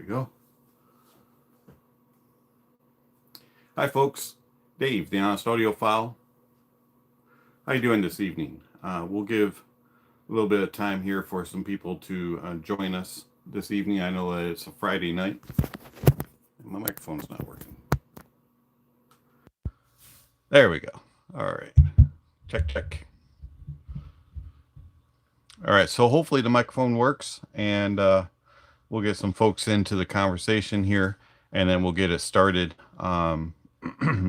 go. Hi folks, Dave, the Honest Audiophile. How you doing this evening? We'll give a little bit of time here for some people to join us this evening. I know that it's a Friday night. My microphone's not working. There we go. All right. Check. All right, so hopefully the microphone works, and we'll get some folks into the conversation here, and then we'll get it started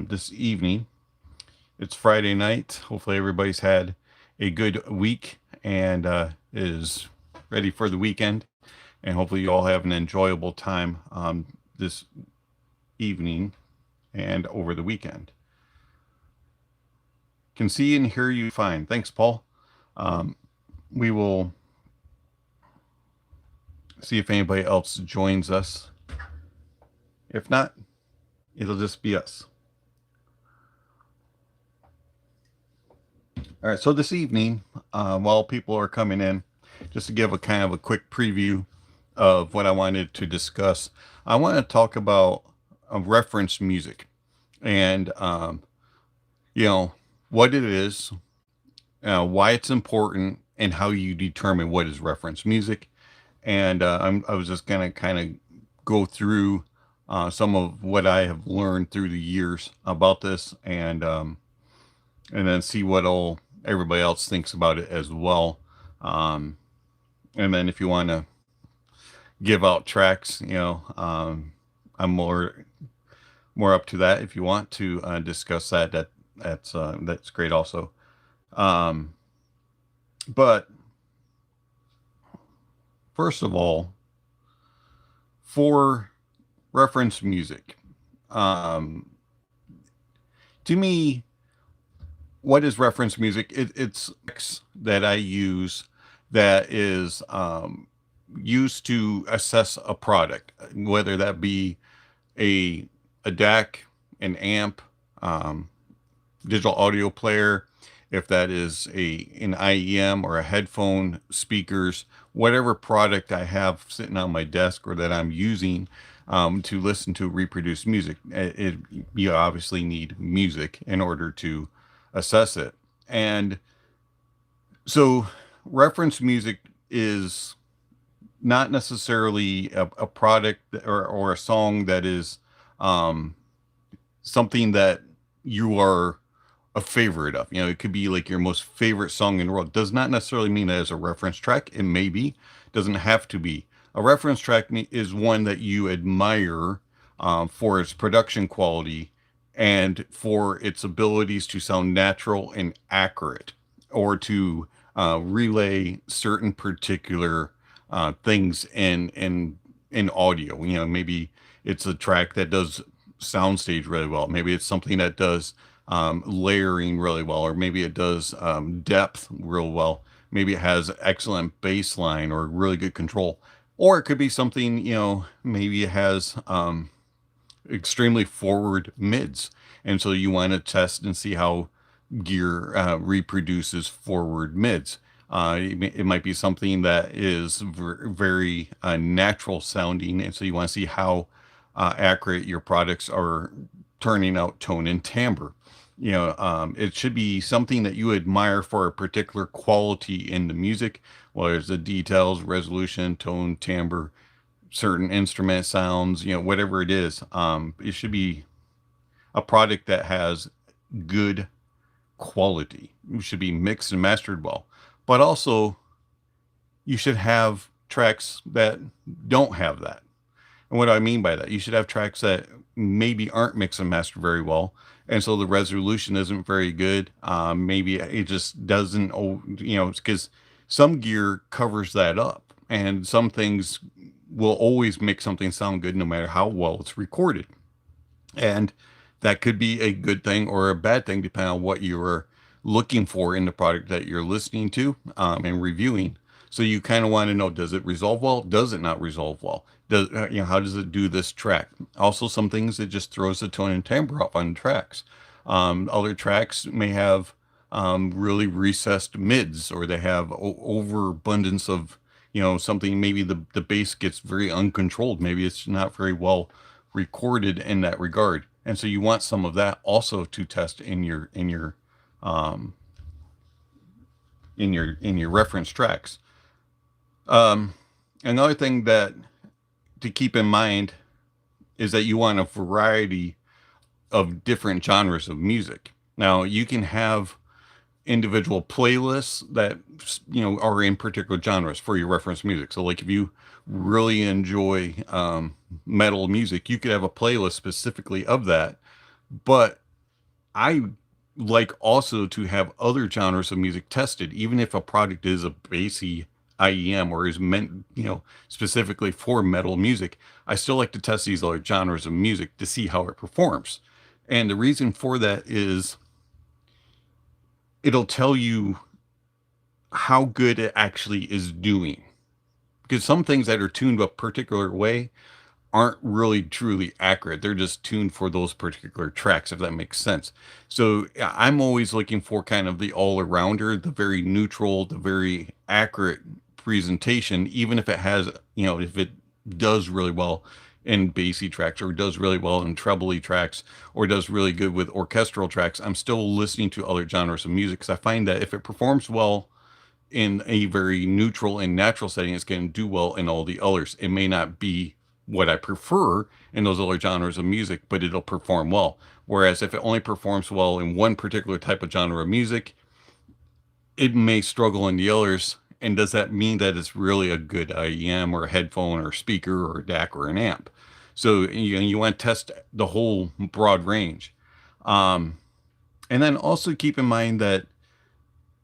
this evening. It's Friday night. Hopefully everybody's had a good week and is ready for the weekend, and hopefully you all have an enjoyable time this evening and over the weekend. Can see and hear you fine. Thanks, Paul. We will see if anybody else joins us. If not, it'll just be us. All right, so this evening, while people are coming in, just to give a kind of a quick preview of what I wanted to discuss, I want to talk about reference music and, what it is, why it's important, and how you determine what is reference music. And I was just going to kind of go through some of what I have learned through the years about this, and then see what all everybody else thinks about it as well. And then if you want to give out tracks, I'm more up to that. If you want to discuss that's great also. But first of all, for reference music, to me, what is reference music? It's that I use that is used to assess a product, whether that be a DAC, an amp, digital audio player, if that is an IEM or a headphone, speakers, whatever product I have sitting on my desk or that I'm using to listen to reproduce music. You obviously need music in order to assess it. And so reference music is not necessarily a product or a song that is something that you are a favorite of. It could be like your most favorite song in the world. Does not necessarily mean that as a reference track. It may be, doesn't have to be. A reference track is one that you admire for its production quality and for its abilities to sound natural and accurate, or to relay certain particular things in audio. Maybe it's a track that does soundstage really well. Maybe it's something that does layering really well, or maybe it does depth real well. Maybe it has excellent bass line or really good control, or it could be something, maybe it has extremely forward mids, and so you want to test and see how gear reproduces forward mids. It might be something that is very natural sounding, and so you want to see how accurate your products are turning out tone and timbre. It should be something that you admire for a particular quality in the music, whether it's the details, resolution, tone, timbre, certain instrument sounds, whatever it is. It should be a product that has good quality. It should be mixed and mastered well. But also, you should have tracks that don't have that. And what do I mean by that? You should have tracks that maybe aren't mixed and mastered very well, and so the resolution isn't very good. Maybe it just doesn't, because some gear covers that up, and some things will always make something sound good no matter how well it's recorded. And that could be a good thing or a bad thing depending on what you're looking for in the product that you're listening to and reviewing. So you kind of want to know, does it resolve well? Does it not resolve well? How does it do this track? Also, some things it just throws the tone and timbre off on tracks. Other tracks may have really recessed mids, or they have overabundance of something, maybe the bass gets very uncontrolled. Maybe it's not very well recorded in that regard. And so you want some of that also to test um, in your reference tracks. Another thing that to keep in mind is that you want a variety of different genres of music. Now, you can have individual playlists that are in particular genres for your reference music. So, like if you really enjoy metal music, you could have a playlist specifically of that. But I like also to have other genres of music tested, even if a product is a bassy IEM or is meant, specifically for metal music. I still like to test these other genres of music to see how it performs. And the reason for that is it'll tell you how good it actually is doing. Because some things that are tuned a particular way aren't really truly accurate. They're just tuned for those particular tracks, if that makes sense. So yeah, I'm always looking for kind of the all arounder, the very neutral, the very accurate presentation, even if it has, if it does really well in bassy tracks or does really well in trebly tracks or does really good with orchestral tracks. I'm still listening to other genres of music because I find that if it performs well in a very neutral and natural setting, it's going to do well in all the others. It may not be what I prefer in those other genres of music, but it'll perform well. Whereas if it only performs well in one particular type of genre of music, it may struggle in the others. And does that mean that it's really a good IEM or a headphone or a speaker or a DAC or an amp? So you want to test the whole broad range. Um, and then also keep in mind that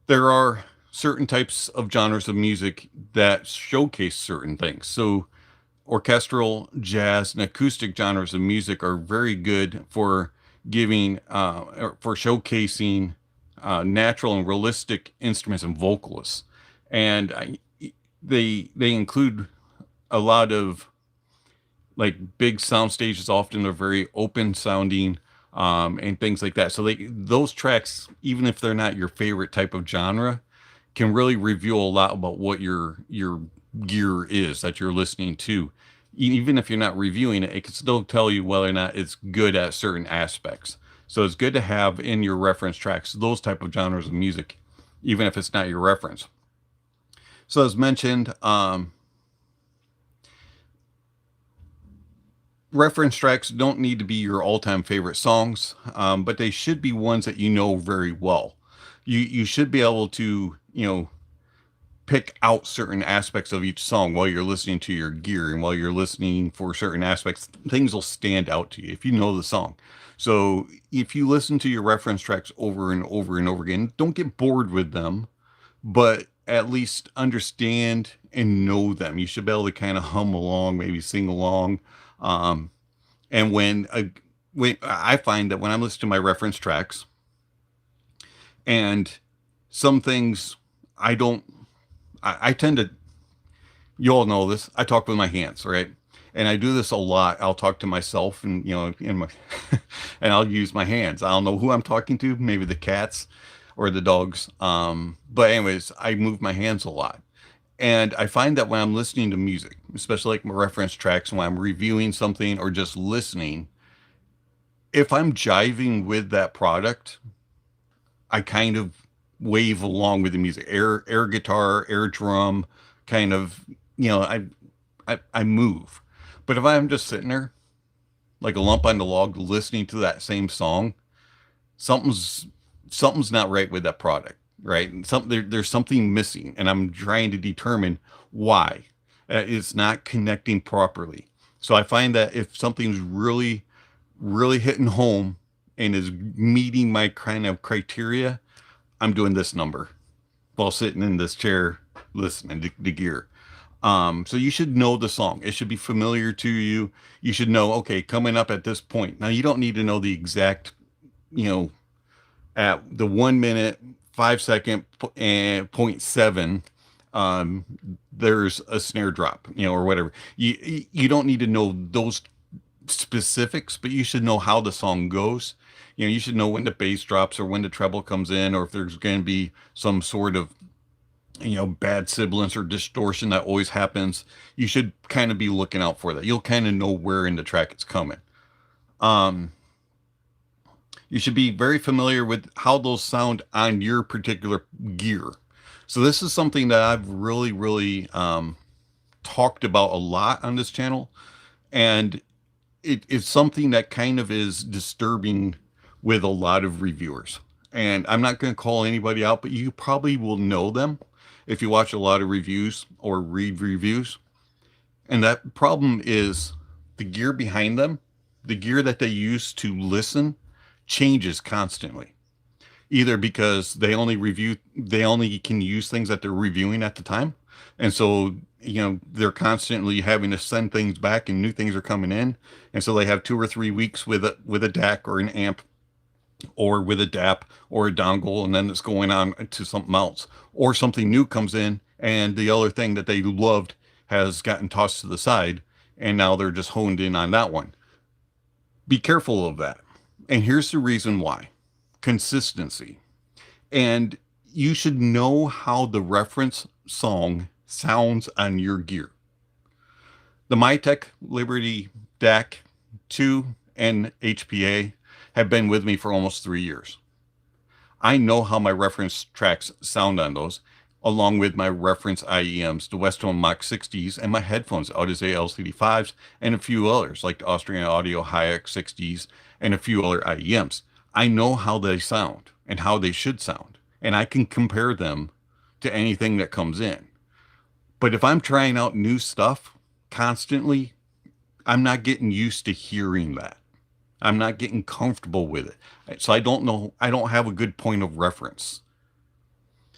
there are certain types of genres of music that showcase certain things. So orchestral, jazz, and acoustic genres of music are very good for giving, or for showcasing natural and realistic instruments and vocalists. And they include a lot of like big sound stages. Often they're very open sounding, and things like that. So those tracks, even if they're not your favorite type of genre, can really reveal a lot about what your gear is that you're listening to. Even if you're not reviewing it, it can still tell you whether or not it's good at certain aspects. So it's good to have in your reference tracks those type of genres of music, even if it's not your reference. So as mentioned, reference tracks don't need to be your all-time favorite songs, but they should be ones that you know very well. You should be able to pick out certain aspects of each song while you're listening to your gear, and while you're listening for certain aspects, things will stand out to you if you know the song. So if you listen to your reference tracks over and over and over again, don't get bored with them, but at least understand and know them. You should be able to kind of hum along, maybe sing along. Um, and when I find that when I'm listening to my reference tracks, and some things I don't, I tend to, you all know this, I talk with my hands, right? And I do this a lot. I'll talk to myself and, in my, and I'll use my hands. I don't know who I'm talking to, maybe the cats or the dogs. But anyways, I move my hands a lot. And I find that when I'm listening to music, especially like my reference tracks, when I'm reviewing something or just listening, if I'm jiving with that product, I kind of wave along with the music, air guitar, air drum, kind of, I move. But if I'm just sitting there like a lump on the log listening to that same song, something's not right with that product, right? And there's something missing, and I'm trying to determine why. It's not connecting properly. So I find that if something's really, really hitting home and is meeting my kind of criteria, I'm doing this number while sitting in this chair listening to gear. So you should know the song. It should be familiar to you. You should know, okay, coming up at this point. Now you don't need to know the exact, at the 1 minute, 5 second and 0.7, there's a snare drop, or whatever. You don't need to know those specifics, but you should know how the song goes. You should know when the bass drops or when the treble comes in, or if there's going to be some sort of bad sibilance or distortion that always happens. You should kind of be looking out for that. You'll kind of know where in the track it's coming. Um, you should be very familiar with how those sound on your particular gear. So this is something that I've really talked about a lot on this channel, and it's something that kind of is disturbing with a lot of reviewers. And I'm not going to call anybody out, but you probably will know them if you watch a lot of reviews or read reviews. And that problem is the gear behind them, the gear that they use to listen, changes constantly. Either because they only can use things that they're reviewing at the time. And so, they're constantly having to send things back and new things are coming in. And so they have 2 or 3 weeks with a DAC or an amp or with a DAP or a dongle, and then it's going on to something else. Or something new comes in and the other thing that they loved has gotten tossed to the side, and now they're just honed in on that one. Be careful of that. And here's the reason why. Consistency. And you should know how the reference song sounds on your gear. The Mytek Liberty DAC 2 and HPA have been with me for almost 3 years. I know how my reference tracks sound on those, along with my reference IEMs, the Westone Mach 60s, and my headphones, Audeze LCD5s, and a few others, like the Austrian Audio Hayek 60s, and a few other IEMs. I know how they sound and how they should sound, and I can compare them to anything that comes in. But if I'm trying out new stuff constantly, I'm not getting used to hearing that. I'm not getting comfortable with it. So I don't have a good point of reference.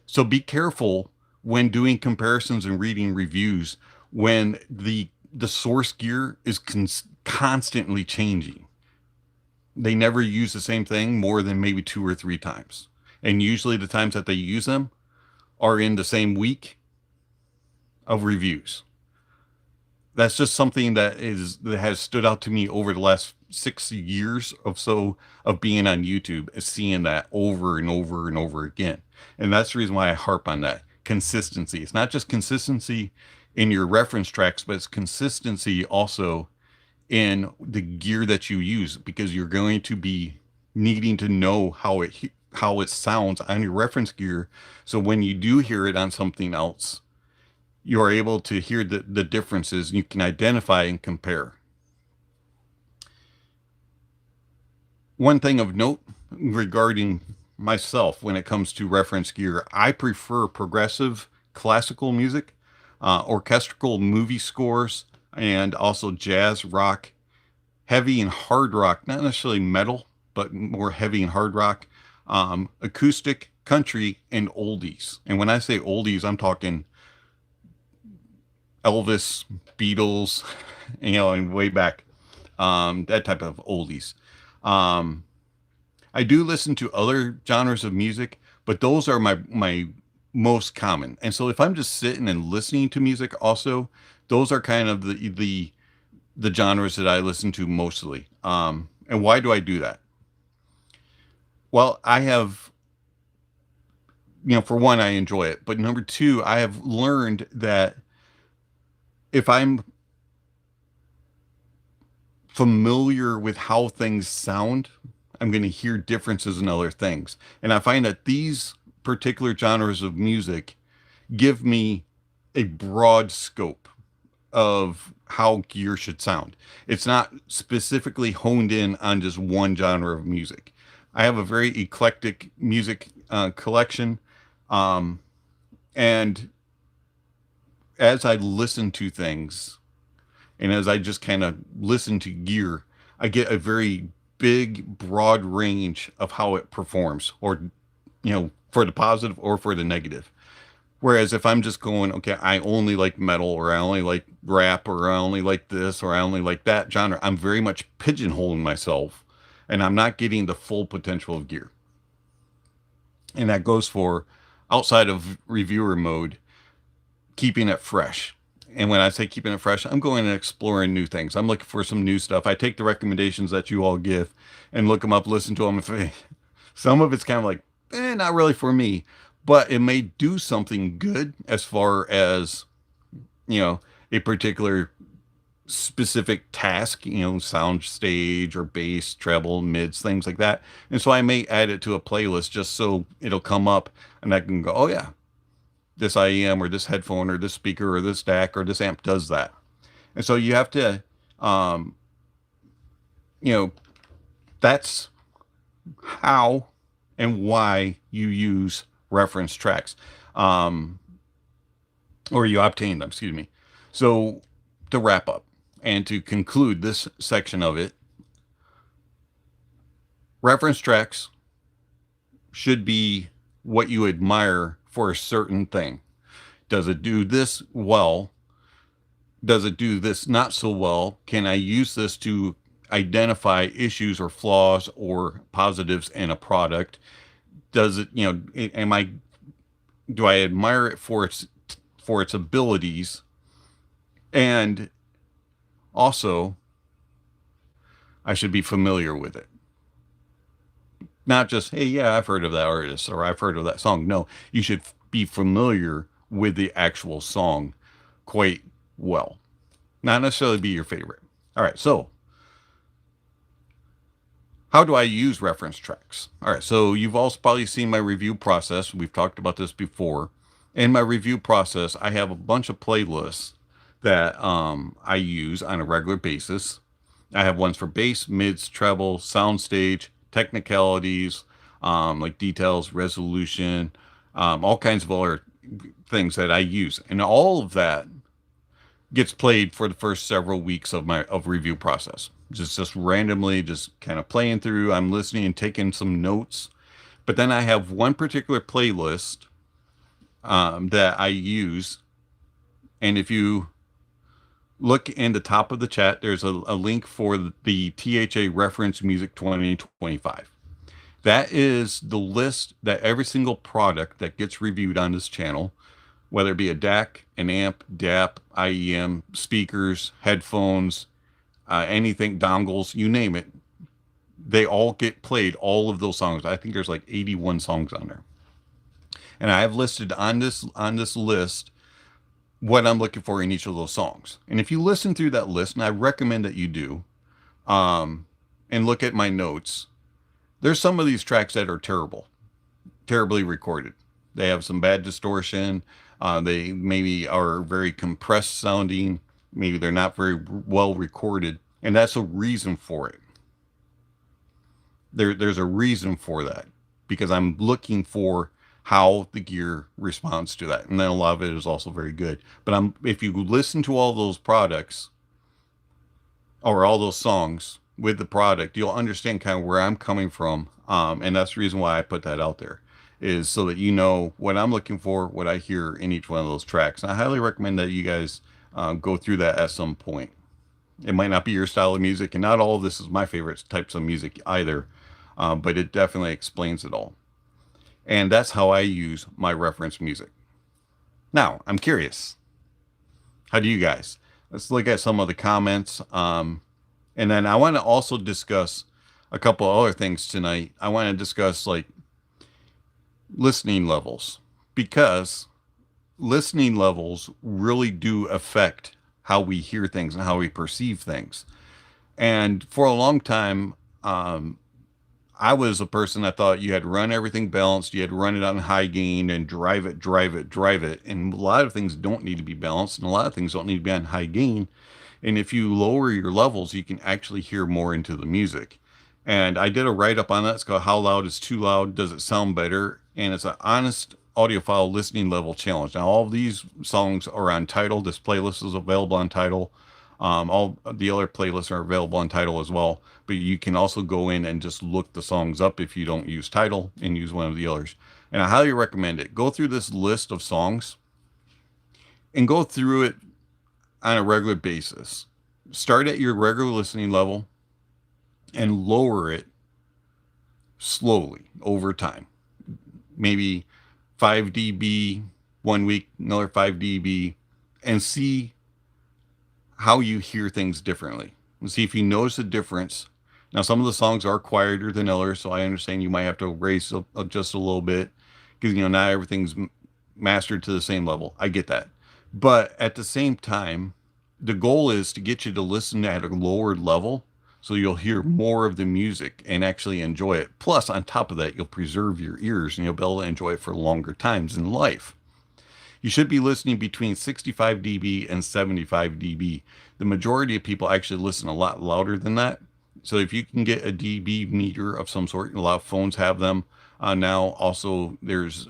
So be careful when doing comparisons and reading reviews when the source gear is constantly changing. They never use the same thing more than maybe 2 or 3 times. And usually the times that they use them are in the same week of reviews. That's just something that has stood out to me over the last 6 years or so of being on YouTube, is seeing that over and over and over again. And that's the reason why I harp on that. Consistency. It's not just consistency in your reference tracks, but it's consistency also in the gear that you use, because you're going to be needing to know how it sounds on your reference gear. So when you do hear it on something else, you're able to hear the differences, and you can identify and compare. One thing of note regarding myself when it comes to reference gear, I prefer progressive classical music, orchestral movie scores, and also jazz, rock, heavy and hard rock, not necessarily metal, but more heavy and hard rock, acoustic, country, and oldies. And when I say oldies, I'm talking Elvis, Beatles, and way back, that type of oldies. I do listen to other genres of music, but those are my most common. And so if I'm just sitting and listening to music also, those are kind of the genres that I listen to mostly. And why do I do that? Well, I have, for one, I enjoy it. But number two, I have learned that if I'm familiar with how things sound, I'm going to hear differences in other things. And I find that these particular genres of music give me a broad scope of how gear should sound. It's not specifically honed in on just one genre of music. I have a very eclectic music collection. And as I listen to things, and as I just kind of listen to gear, I get a very big, broad range of how it performs, or, for the positive or for the negative. Whereas if I'm just going, okay, I only like metal, or I only like rap, or I only like this, or I only like that genre, I'm very much pigeonholing myself, and I'm not getting the full potential of gear. And that goes for outside of reviewer mode, keeping it fresh. And when I say keeping it fresh, I'm going and exploring new things. I'm looking for some new stuff. I take the recommendations that you all give and look them up, listen to them. Some of it's kind of like, not really for me. but it may do something good as far as, a particular specific task, sound stage or bass, treble, mids, things like that. And so I may add it to a playlist just so it'll come up and I can go, oh yeah, this IEM or this headphone or this speaker or this DAC or this amp does that. And so you have to, um, you know, that's how and why you use reference tracks, or you obtain them, excuse me. So to wrap up and to conclude this section of it, reference tracks should be what you admire for a certain thing. Does it do this well? Does it do this not so well? Can I use this to identify issues or flaws or positives in a product? Does it, do I admire it for its abilities? And also, I should be familiar with it. Not just, hey, yeah, I've heard of that artist or I've heard of that song. No, you should be familiar with the actual song quite well. Not necessarily be your favorite. All right, so how do I use reference tracks? All right, so you've also probably seen my review process. We've talked about this before. In my review process, I have a bunch of playlists that I use on a regular basis. I have ones for bass, mids, treble, soundstage, technicalities, like details, resolution, all kinds of other things that I use. And all of that gets played for the first several weeks of my review process. Just randomly, just kind of playing through. I'm listening and taking some notes. But then I have one particular playlist that I use. And if you look in the top of the chat, there's a link for the THA Reference Music 2025. That is the list that every single product that gets reviewed on this channel, whether it be a DAC, an amp, DAP, IEM, speakers, headphones, anything, dongles, you name it, they all get played, all of those songs. I think there's like 81 songs on there. And I have listed on this list what I'm looking for in each of those songs. And if you listen through that list, and I recommend that you do, and look at my notes, there's some of these tracks that are terribly recorded. They have some bad distortion. They maybe are very compressed sounding. Maybe they're not very well recorded. And that's a reason for it. There's a reason for that, because I'm looking for how the gear responds to that. And then a lot of it is also very good. But if you listen to all those products or all those songs with the product, you'll understand kind of where I'm coming from. And that's the reason why I put that out there, is so that you know what I'm looking for, what I hear in each one of those tracks. And I highly recommend that you guys go through that at some point. It might not be your style of music, and not all of this is my favorite types of music either, but it definitely explains it all. And that's how I use my reference music. Now, I'm curious. How do you guys? Let's look at some of the comments. And then I want to also discuss a couple other things tonight. I want to discuss like listening levels, because listening levels really do affect how we hear things and how we perceive things. And for a long time, I was a person that thought you had to run everything balanced. You had to run it on high gain and drive it. And a lot of things don't need to be balanced, and a lot of things don't need to be on high gain. And if you lower your levels, you can actually hear more into the music. And I did a write-up on that. It's called How Loud is Too Loud? Does it Sound Better? And it's an honest audiophile listening level challenge. Now, all of these songs are on Tidal. This playlist is available on Tidal. All the other playlists are available on Tidal as well. But you can also go in and just look the songs up if you don't use Tidal and use one of the others. And I highly recommend it. Go through this list of songs and go through it on a regular basis. Start at your regular listening level and lower it slowly over time. Maybe 5 dB 1 week, another 5 dB, and see how you hear things differently. And see if you notice a difference. Now, some of the songs are quieter than others, so I understand you might have to raise up just a little bit. because not everything's mastered to the same level. I get that. But at the same time, the goal is to get you to listen at a lower level so you'll hear more of the music and actually enjoy it. Plus, on top of that, you'll preserve your ears and you'll be able to enjoy it for longer times in life. You should be listening between 65 dB and 75 dB. The majority of people actually listen a lot louder than that. So if you can get a dB meter of some sort, a lot of phones have them now. Also, there's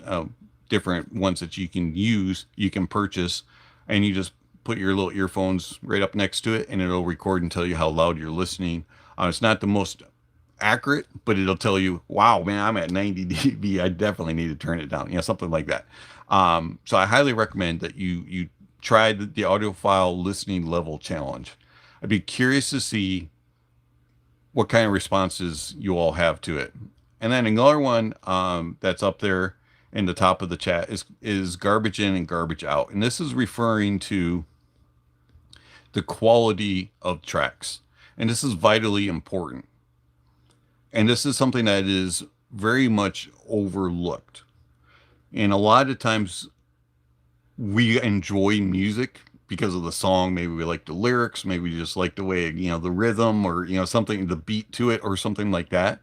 different ones that you can use, you can purchase, and you just put your little earphones right up next to it and it'll record and tell you how loud you're listening. It's not the most accurate, but it'll tell you, wow, man, I'm at 90 dB. I definitely need to turn it down, something like that. So I highly recommend that you try the Audiophile listening level challenge. I'd be curious to see what kind of responses you all have to it. And then another one that's up there in the top of the chat is garbage in and garbage out. And this is referring to the quality of tracks. And this is vitally important. And this is something that is very much overlooked. And a lot of times we enjoy music because of the song. Maybe we like the lyrics, maybe we just like the way, the rhythm or, something, the beat to it or something like that.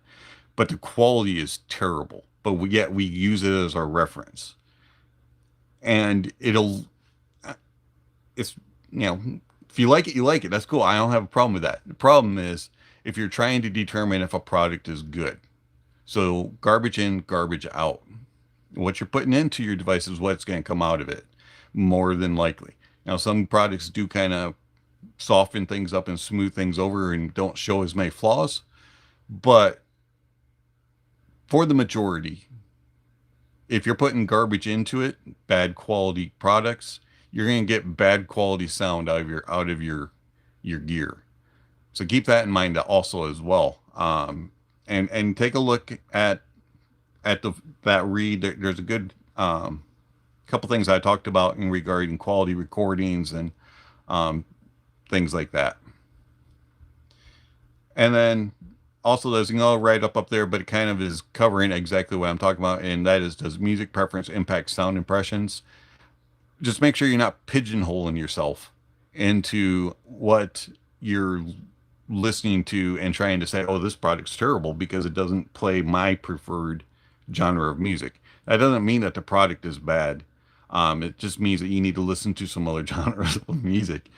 But the quality is terrible. But yet we use it as our reference. And it's, if you like it, you like it. That's cool. I don't have a problem with that. The problem is if you're trying to determine if a product is good. So garbage in, garbage out. What you're putting into your device is what's going to come out of it, more than likely. Now, some products do kind of soften things up and smooth things over and don't show as many flaws. But for the majority, if you're putting garbage into it, bad quality products, you're going to get bad quality sound out of your gear. So keep that in mind also as well. And take a look at that read. There's a good couple things I talked about in regarding quality recordings and things like that. And then also there's another write-up up there, but it kind of is covering exactly what I'm talking about, and that is, does music preference impact sound impressions? Just make sure you're not pigeonholing yourself into what you're listening to and trying to say, oh, this product's terrible because it doesn't play my preferred genre of music. That doesn't mean that the product is bad. It just means that you need to listen to some other genres of music.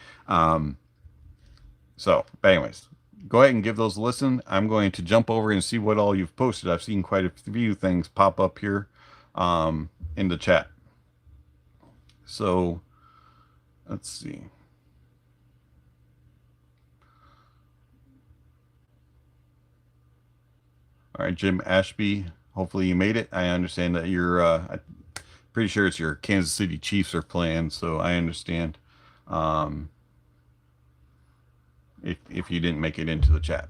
So anyways, go ahead and give those a listen. I'm going to jump over and see what all you've posted. I've seen quite a few things pop up here in the chat. So let's see. All right, Jim Ashby, hopefully you made it. I understand that you're I'm pretty sure it's your Kansas City Chiefs are playing, so I understand if you didn't make it into the chat.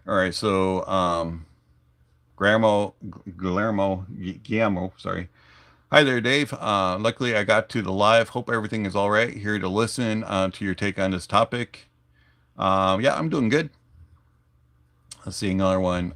All right, so Guillermo, sorry. Hi there, Dave. Luckily I got to the live. Hope everything is all right. Here to listen to your take on this topic. Yeah, I'm doing good. Let's see another one.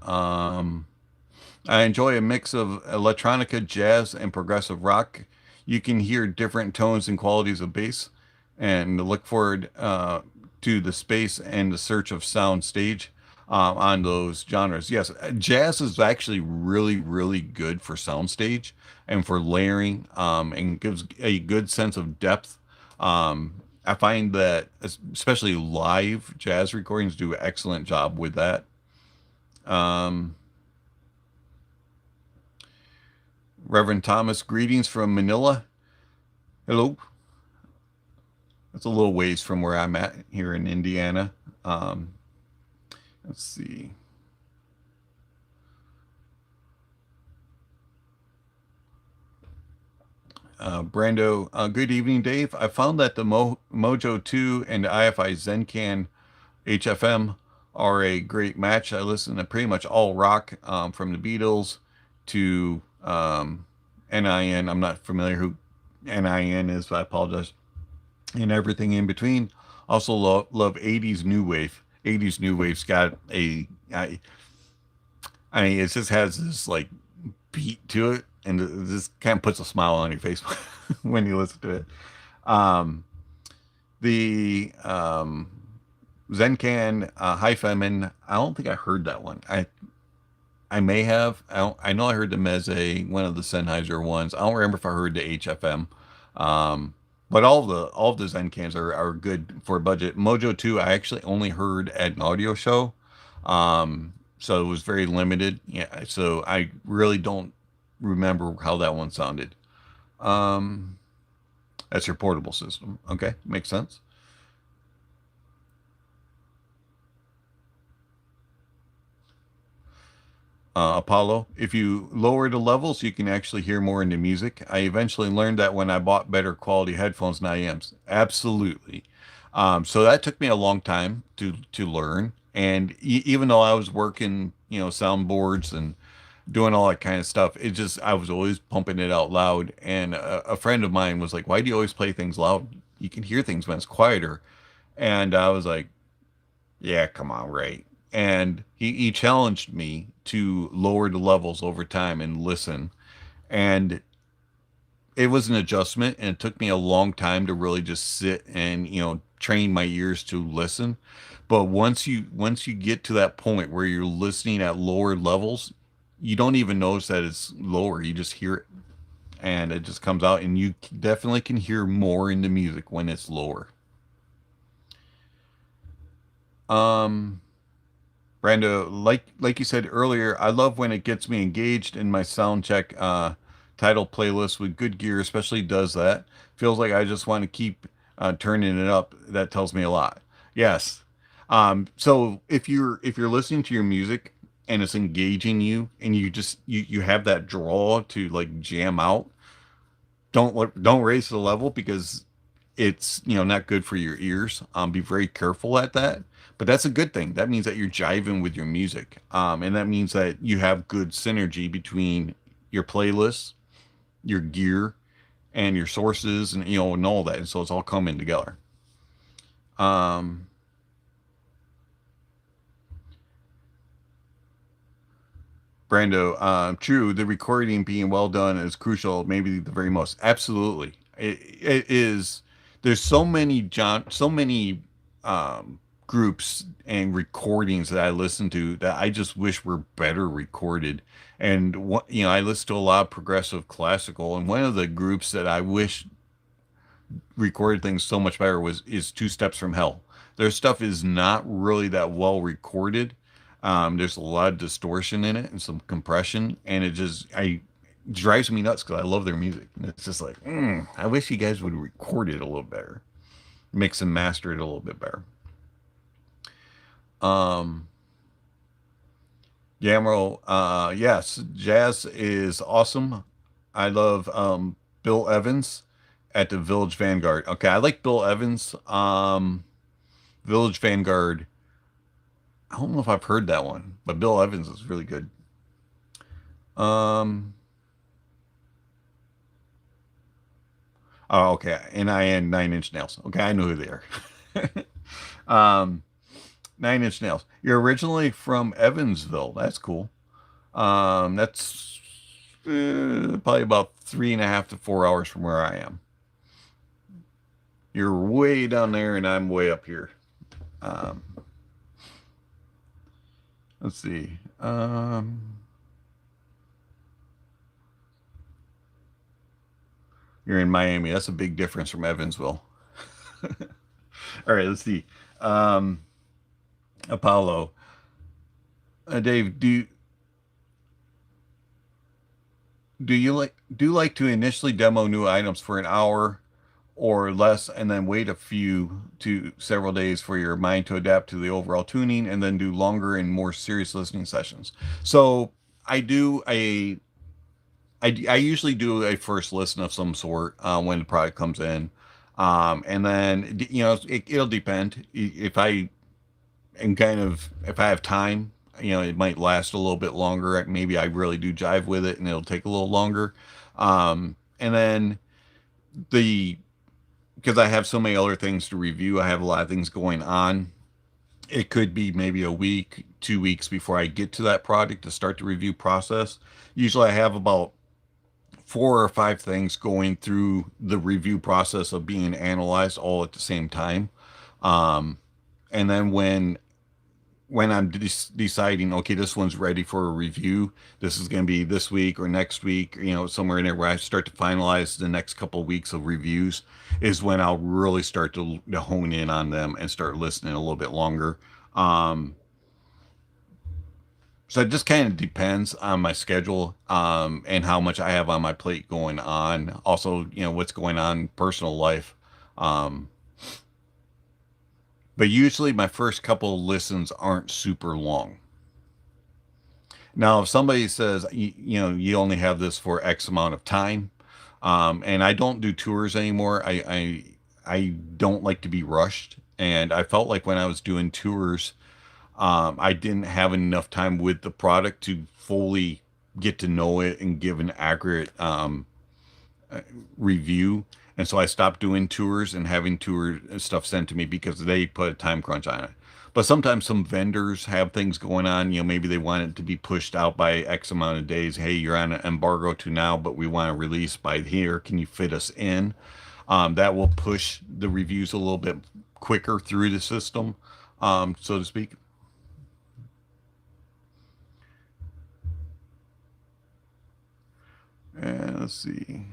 I enjoy a mix of electronica, jazz, and progressive rock. You can hear different tones and qualities of bass, and look forward to the space and the search of sound stage on those genres. Yes, jazz is actually really, really good for soundstage and for layering, and gives a good sense of depth. I find that especially live jazz recordings do an excellent job with that. Reverend Thomas, greetings from Manila. Hello. That's a little ways from where I'm at here in Indiana. Let's see. Brando, good evening, Dave. I found that the Mojo 2 and the IFI Zencan HFM are a great match. I listen to pretty much all rock, from the Beatles to NIN. I'm not familiar who NIN is, so I apologize. And everything in between. Also love 80s new wave. 80s new wave's got I mean, it just has this like beat to it and this kind of puts a smile on your face when you listen to it. Um, the Zencan High Femin, I don't think I heard that one. I may have. I know I heard the Meze, one of the Sennheiser ones. I don't remember if I heard the HFM. Um, but all of the Zencans are good for a budget. Mojo 2, I actually only heard at an audio show. So it was very limited. Yeah, so I really don't remember how that one sounded. Um, that's your portable system. Okay, makes sense. Apollo. If you lower the levels, you can actually hear more into music. I eventually learned that when I bought better quality headphones and IEMs. Absolutely. So that took me a long time to learn. And even though I was working, soundboards and doing all that kind of stuff, it just I was always pumping it out loud. And a friend of mine was like, "Why do you always play things loud? You can hear things when it's quieter." And I was like, yeah, come on, Ray. And he challenged me to lower the levels over time and listen. And it was an adjustment, and it took me a long time to really just sit and, train my ears to listen. But once you get to that point where you're listening at lower levels, you don't even notice that it's lower. You just hear it, and it just comes out, and you definitely can hear more in the music when it's lower. Um Brando, like you said earlier, I love when it gets me engaged in my sound check title playlist with good gear, especially does that. Feels like I just want to keep turning it up. That tells me a lot. Yes. So if you're listening to your music and it's engaging you and you have that draw to like jam out, don't raise the level because it's not good for your ears. Be very careful at that, but that's a good thing. That means that you're jiving with your music, and that means that you have good synergy between your playlists, your gear, and your sources, and and all that. And so it's all coming together. um Brando, true. The recording being well done is crucial, maybe the very most. Absolutely, it is. There's so many groups and recordings that I listen to that I just wish were better recorded. And what I listen to a lot of progressive classical, and one of the groups that I wish recorded things so much better is Two Steps from Hell. Their stuff is not really that well recorded. There's a lot of distortion in it and some compression, and I drives me nuts because I love their music. And it's just like, I wish you guys would record it a little better, mix and master it a little bit better. Um, Yamro, yes, jazz is awesome. I love Bill Evans at the Village Vanguard. Okay, I like Bill Evans. Village Vanguard. I don't know if I've heard that one, but Bill Evans is really good. Um, oh, okay, and I am Nine Inch Nails. Okay, I know who they are. um, Nine Inch Nails. You're originally from Evansville. That's cool. That's probably about 3.5 to 4 hours from where I am. You're way down there, and I'm way up here. Um, let's see. You're in Miami. That's a big difference from Evansville. All right, let's see. Um, Apollo. Dave, do you like to initially demo new items for an hour or less and then wait a few to several days for your mind to adapt to the overall tuning and then do longer and more serious listening sessions? So I do I usually do a first listen of some sort when the product comes in. And then it'll depend if I and kind of if I have time, it might last a little bit longer. Maybe I really do jive with it, and it'll take a little longer. And then the because I have so many other things to review, I have a lot of things going on. It could be maybe a week, 2 weeks before I get to that product to start the review process. Usually, I have about 4 or 5 things going through the review process of being analyzed all at the same time. Um, and then when I'm deciding, okay, this one's ready for a review. This is going to be this week or next week, somewhere in there where I start to finalize the next couple of weeks of reviews is when I'll really start to hone in on them and start listening a little bit longer. Um, so it just kind of depends on my schedule, and how much I have on my plate going on. Also, what's going on in personal life. Um, but usually my first couple of listens aren't super long. Now, if somebody says, you only have this for X amount of time, and I don't do tours anymore, I don't like to be rushed. And I felt like when I was doing tours, I didn't have enough time with the product to fully get to know it and give an accurate review. And so I stopped doing tours and having tour stuff sent to me because they put a time crunch on it. But sometimes some vendors have things going on. Maybe they want it to be pushed out by X amount of days. Hey, you're on an embargo to now, but we want to release by here. Can you fit us in? That will push the reviews a little bit quicker through the system, so to speak. And let's see.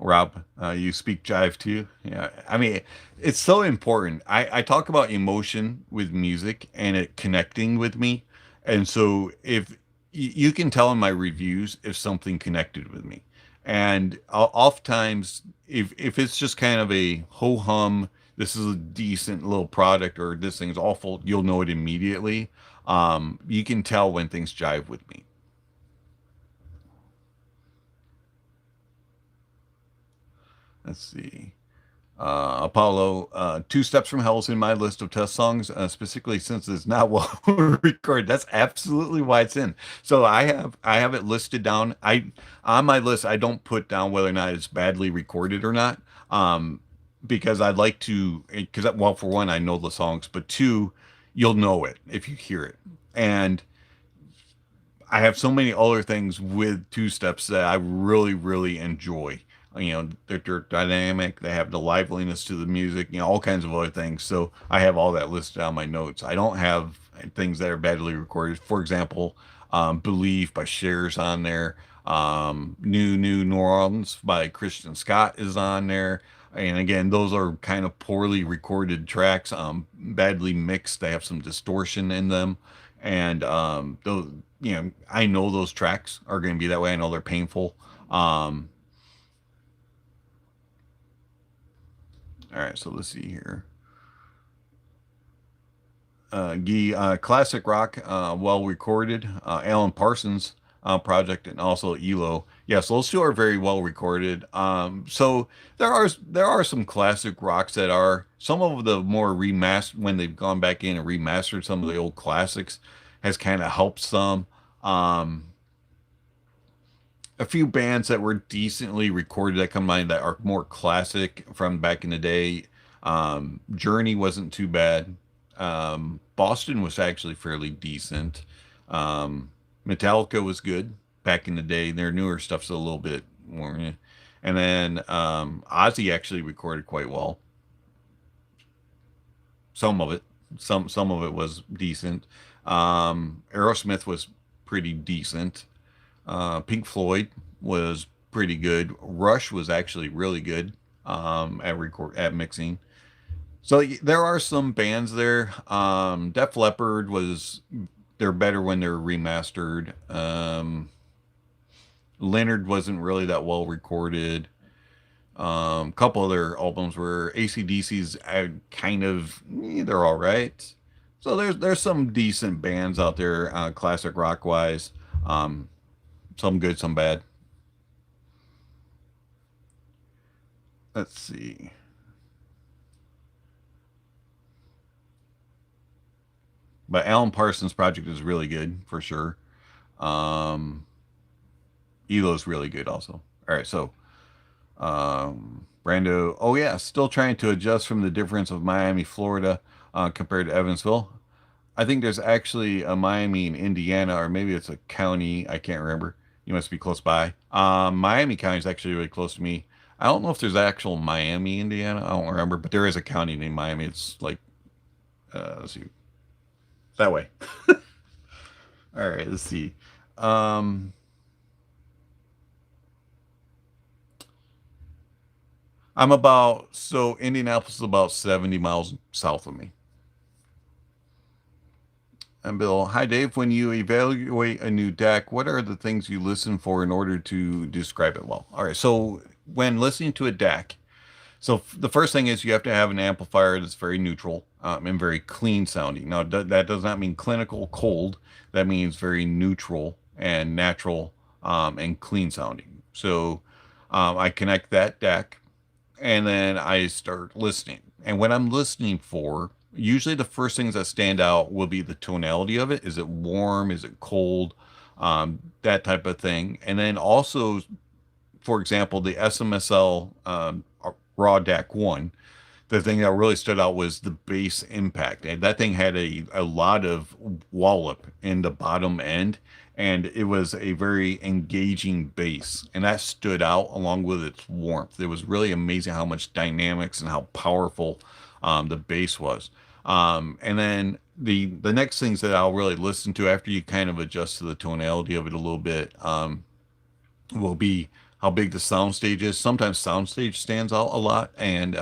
Rob, you speak jive too. Yeah, I mean, it's so important. I talk about emotion with music and it connecting with me, and so if you can tell in my reviews if something connected with me, and oftentimes if it's just kind of a ho hum, this is a decent little product or this thing's awful, you'll know it immediately. You can tell when things jive with me. Let's see. Apollo, Two Steps from Hell is in my list of test songs, specifically since it's not well recorded. That's absolutely why it's in. So I have it listed down. I On my list, I don't put down whether or not it's badly recorded or not, because I'd like to. Because, well, for one, I know the songs, but two, you'll know it if you hear it. And I have so many other things with Two Steps that I really, really enjoy. They're dynamic. They have the liveliness to the music, all kinds of other things. So I have all that listed on my notes. I don't have things that are badly recorded. For example, Believe by Cher's on there. New Orleans by Christian Scott is on there. And again, those are kind of poorly recorded tracks, badly mixed. They have some distortion in them. And those, I know those tracks are going to be that way. I know they're painful. Um, all right, so let's see here. Classic rock, well recorded. Alan Parsons project, and also ELO. Yes, those two are very well recorded. So there are some classic rocks that are some of the more remastered when they've gone back in and remastered some of the old classics has kind of helped some. Um, a few bands that were decently recorded that come to mind that are more classic from back in the day. Journey wasn't too bad. Boston was actually fairly decent. Um, Metallica was good back in the day. Their newer stuff's a little bit more. And then Ozzy actually recorded quite well. Some of it, some of it was decent. Aerosmith was pretty decent. Pink Floyd was pretty good. Rush was actually really good at mixing. So there are some bands there. Def Leppard was they're better when they're remastered. Leonard wasn't really that well recorded. Couple other albums were AC/DC's kind of they're all right. So there's some decent bands out there, classic rock wise. Um, some good, some bad. Let's see. But Alan Parsons' project is really good for sure. Um, Elo's really good also. All right, so Brando. Oh yeah, still trying to adjust from the difference of Miami, Florida, compared to Evansville. I think there's actually a Miami in Indiana, or maybe it's a county. I can't remember. You must be close by. Miami County is actually really close to me. I don't know if there's actual Miami, Indiana. I don't remember, but there is a county named Miami. It's like, let's see, that way. All right, let's see. Um, so Indianapolis is about 70 miles south of me. And Bill, hi Dave. When you evaluate a new deck, what are the things you listen for in order to describe it well? All right, so when listening to a deck, the first thing is you have to have an amplifier that's very neutral and very clean sounding. Now that does not mean clinical cold. That means very neutral and natural and clean sounding. So I connect that deck and then I start listening. And what I'm listening for, usually the first things that stand out will be the tonality of it. Is it warm? Is it cold? That type of thing. And then also, for example, the SMSL Raw DAC 1, the thing that really stood out was the bass impact. And that thing had a lot of wallop in the bottom end, and it was a very engaging bass. And that stood out along with its warmth. It was really amazing how much dynamics and how powerful the bass was. And then the next things that I'll really listen to after you kind of adjust to the tonality of it a little bit will be how big the soundstage is. Sometimes soundstage stands out a lot, and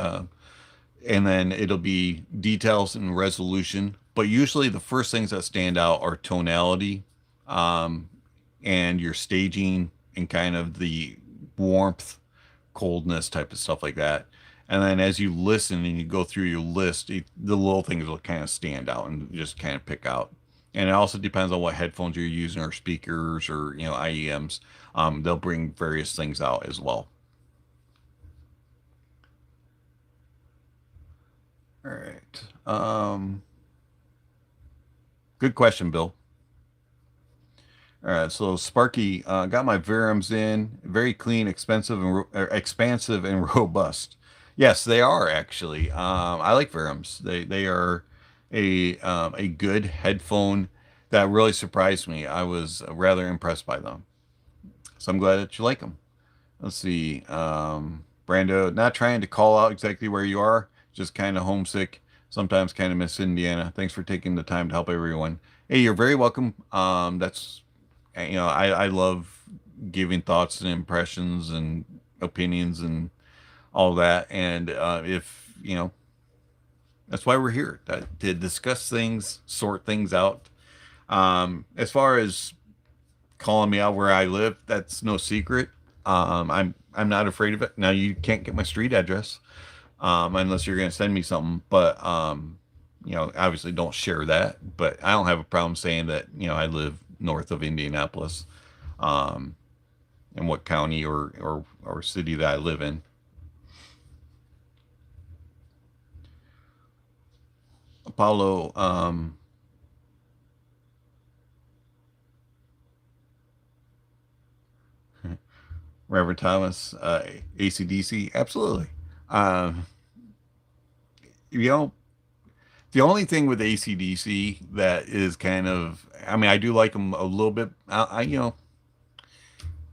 then it'll be details and resolution. But usually the first things that stand out are tonality, and your staging and kind of the warmth, coldness type of stuff like that. And then as you listen and you go through your list, the little things will kind of stand out and just kind of pick out. And it also depends on what headphones you're using or speakers or, IEMs. They'll bring various things out as well. All right. Good question, Bill. All right, so Sparky got my Verums in, very clean, expansive and robust. Yes, they are actually. I like Verums. They are a good headphone that really surprised me. I was rather impressed by them, so I'm glad that you like them. Let's see, Brando, not trying to call out exactly where you are, just kind of homesick. Sometimes kind of miss Indiana. Thanks for taking the time to help everyone. Hey, you're very welcome. That's I love giving thoughts and impressions and opinions and all that. And if that's why we're here, to discuss things, sort things out. As far as calling me out where I live, that's no secret. I'm not afraid of it. Now you can't get my street address unless you're going to send me something. But obviously don't share that. But I don't have a problem saying that I live north of Indianapolis, and what county or city that I live in. Apollo, Reverend Thomas, ACDC, absolutely. Um, you know, the only thing with ACDC that is kind of, I mean, I do like them a little bit.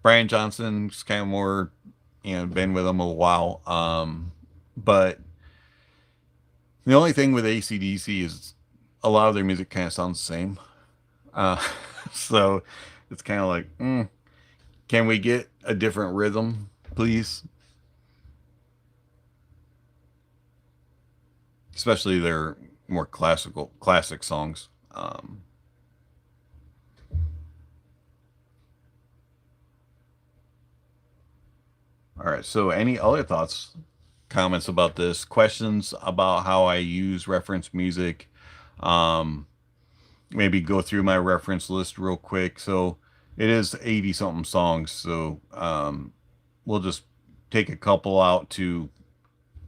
Brian Johnson's kind of more, been with them a while. But the only thing with ACDC is a lot of their music kind of sounds the same. Uh, so it's kind of like, can we get a different rhythm, please? Especially their more classic songs. All right. So, any other thoughts, comments about this? Questions about how I use reference music? Um, Maybe go through my reference list real quick. So, it is 80 something songs. So, we'll just take a couple out to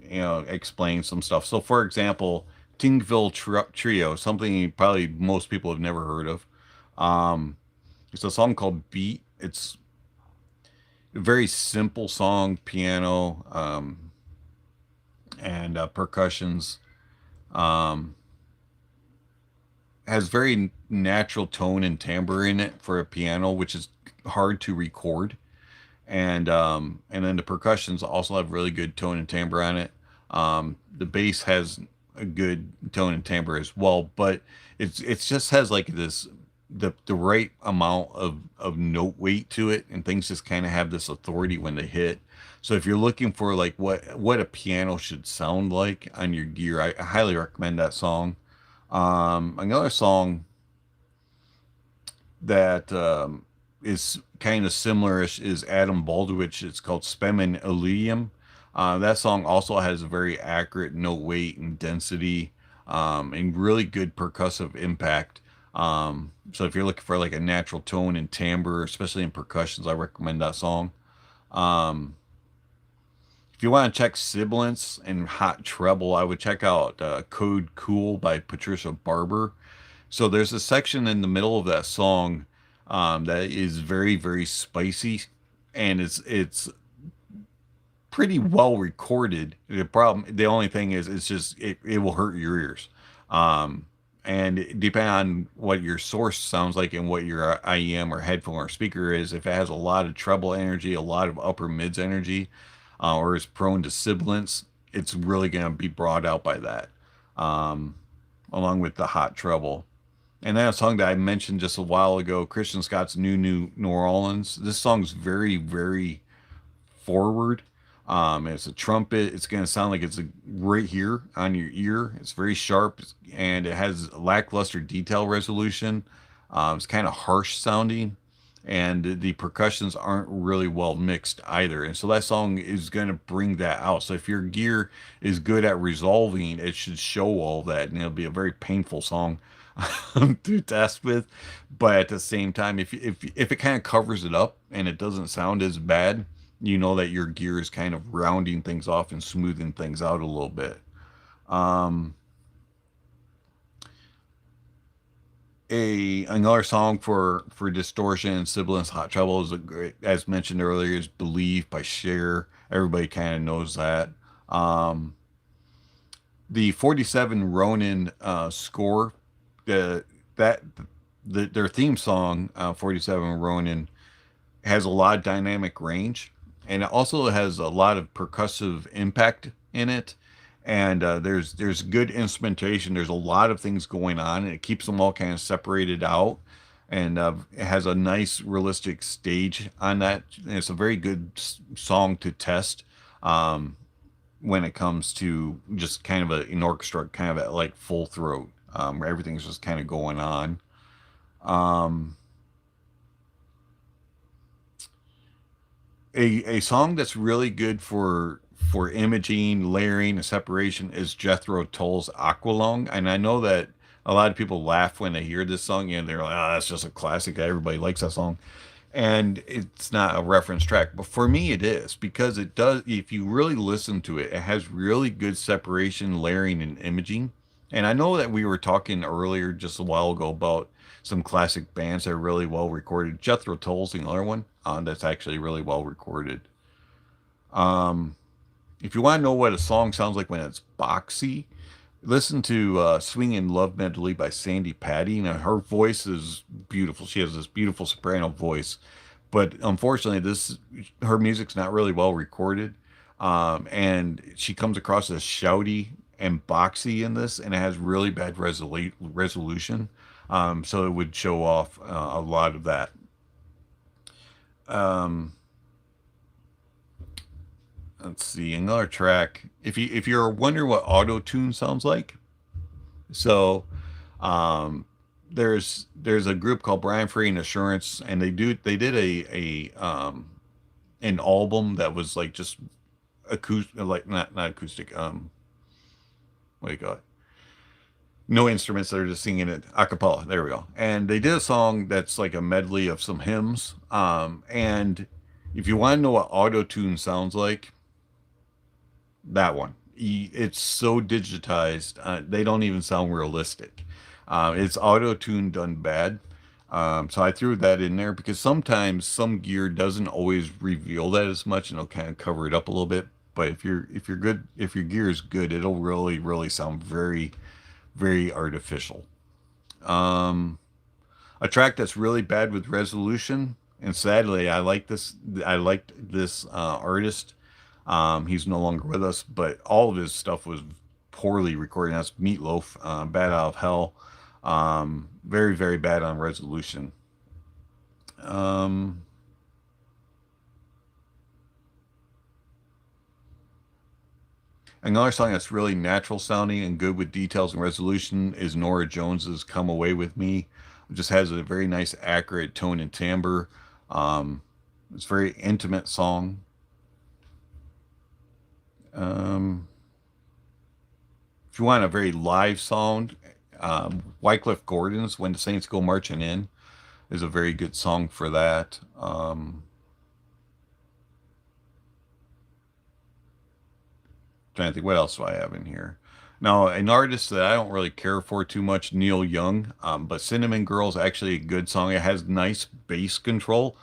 explain some stuff. So, for example, Tingville Trio, something probably most people have never heard of. Um, it's a song called Beat. It's a very simple song, piano and percussions. Um, has very natural tone and timbre in it for a piano, which is hard to record. And then the percussions also have really good tone and timbre on it. The bass has a good tone and timbre as well, but it's just has like this the right amount of note weight to it, and things just kind of have this authority when they hit. So if you're looking for like what a piano should sound like on your gear, I highly recommend that song. Another song that is kind of similarish is Adam Baldwin. It's called Spem and Elysium. That song also has a very accurate note weight and density, and really good percussive impact. So if you're looking for like a natural tone and timbre, especially in percussions, I recommend that song. Um, if you want to check sibilance and hot treble, I would check out Code Cool by Patricia Barber. So there's a section in the middle of that song that is very, very spicy, and it's pretty well recorded. The only thing is, it's just it will hurt your ears. Um, and depending on what your source sounds like and what your IEM or headphone or speaker is, if it has a lot of treble energy, a lot of upper mids energy, or is prone to sibilance, it's really going to be brought out by that, um, along with the hot treble. And then a song that I mentioned just a while ago, Christian Scott's New Orleans. This song's very, very forward. It's a trumpet. It's going to sound like it's right here on your ear. It's very sharp, and it has lackluster detail resolution. It's kind of harsh sounding, and the percussions aren't really well mixed either. And so that song is going to bring that out. So if your gear is good at resolving, it should show all that, and it'll be a very painful song to test with. But at the same time, if it kind of covers it up and it doesn't sound as bad, you know that your gear is kind of rounding things off and smoothing things out a little bit. Um, a Another song for distortion and sibilance hot treble is a great, as mentioned earlier, is Believe by Cher. Everybody kind of knows that. Um, the 47 Ronin score, the that their theme song, 47 Ronin, has a lot of dynamic range, and it also has a lot of percussive impact in it. And there's good instrumentation. There's a lot of things going on, and it keeps them all kind of separated out. And it has a nice, realistic stage on that. And it's a very good song to test when it comes to just kind of an orchestra, kind of at like full throat, where everything's just kind of going on. Um, a song that's really good for imaging, layering, and separation is Jethro Tull's Aqualung. And I know that a lot of people laugh when they hear this song, and they're like, "Oh, that's just a classic. Everybody likes that song." And it's not a reference track, but for me it is, because it does, if you really listen to it, it has really good separation, layering, and imaging. And I know that we were talking earlier just a while ago about some classic bands that are really well recorded. Jethro Tull's another one that's actually really well recorded. Um, if you want to know what a song sounds like when it's boxy, listen to "Swingin' Love Medley" by Sandy Patty. Now, her voice is beautiful. She has this beautiful soprano voice, but unfortunately, this her music's not really well recorded, and she comes across as shouty and boxy in this, and it has really bad resolution. So it would show off a lot of that. Um, let's see another track. If you're wondering what auto tune sounds like, so um, there's a group called Brian Free and Assurance, and they did a an album that was like just acoustic, like not acoustic. What do you call it? No instruments. They're just singing it a cappella. There we go. And they did a song that's like a medley of some hymns. And if you want to know what auto tune sounds like, that one. It's so digitized. They don't even sound realistic. It's auto tune done bad. So I threw that in there because sometimes some gear doesn't always reveal that as much, and it'll kind of cover it up a little bit. But if you're good, if your gear is good, it'll really sound very, very artificial. Um, a track that's really bad with resolution, and sadly, I like this. I liked this artist. He's no longer with us, but all of his stuff was poorly recorded. That's Meatloaf, Bad Out of Hell. Very, very bad on resolution. Um, Another song that's really natural sounding and good with details and resolution is Nora Jones's "Come Away with Me." It just has a very nice, accurate tone and timbre. Um, it's a very intimate song. Um, if you want a very live sound, Wycliffe Gordon's "When the Saints Go Marching In" is a very good song for that. Trying to think what else do I have in here. Now, an artist that I don't really care for too much, Neil Young, but Cinnamon Girl is actually a good song. It has nice bass control,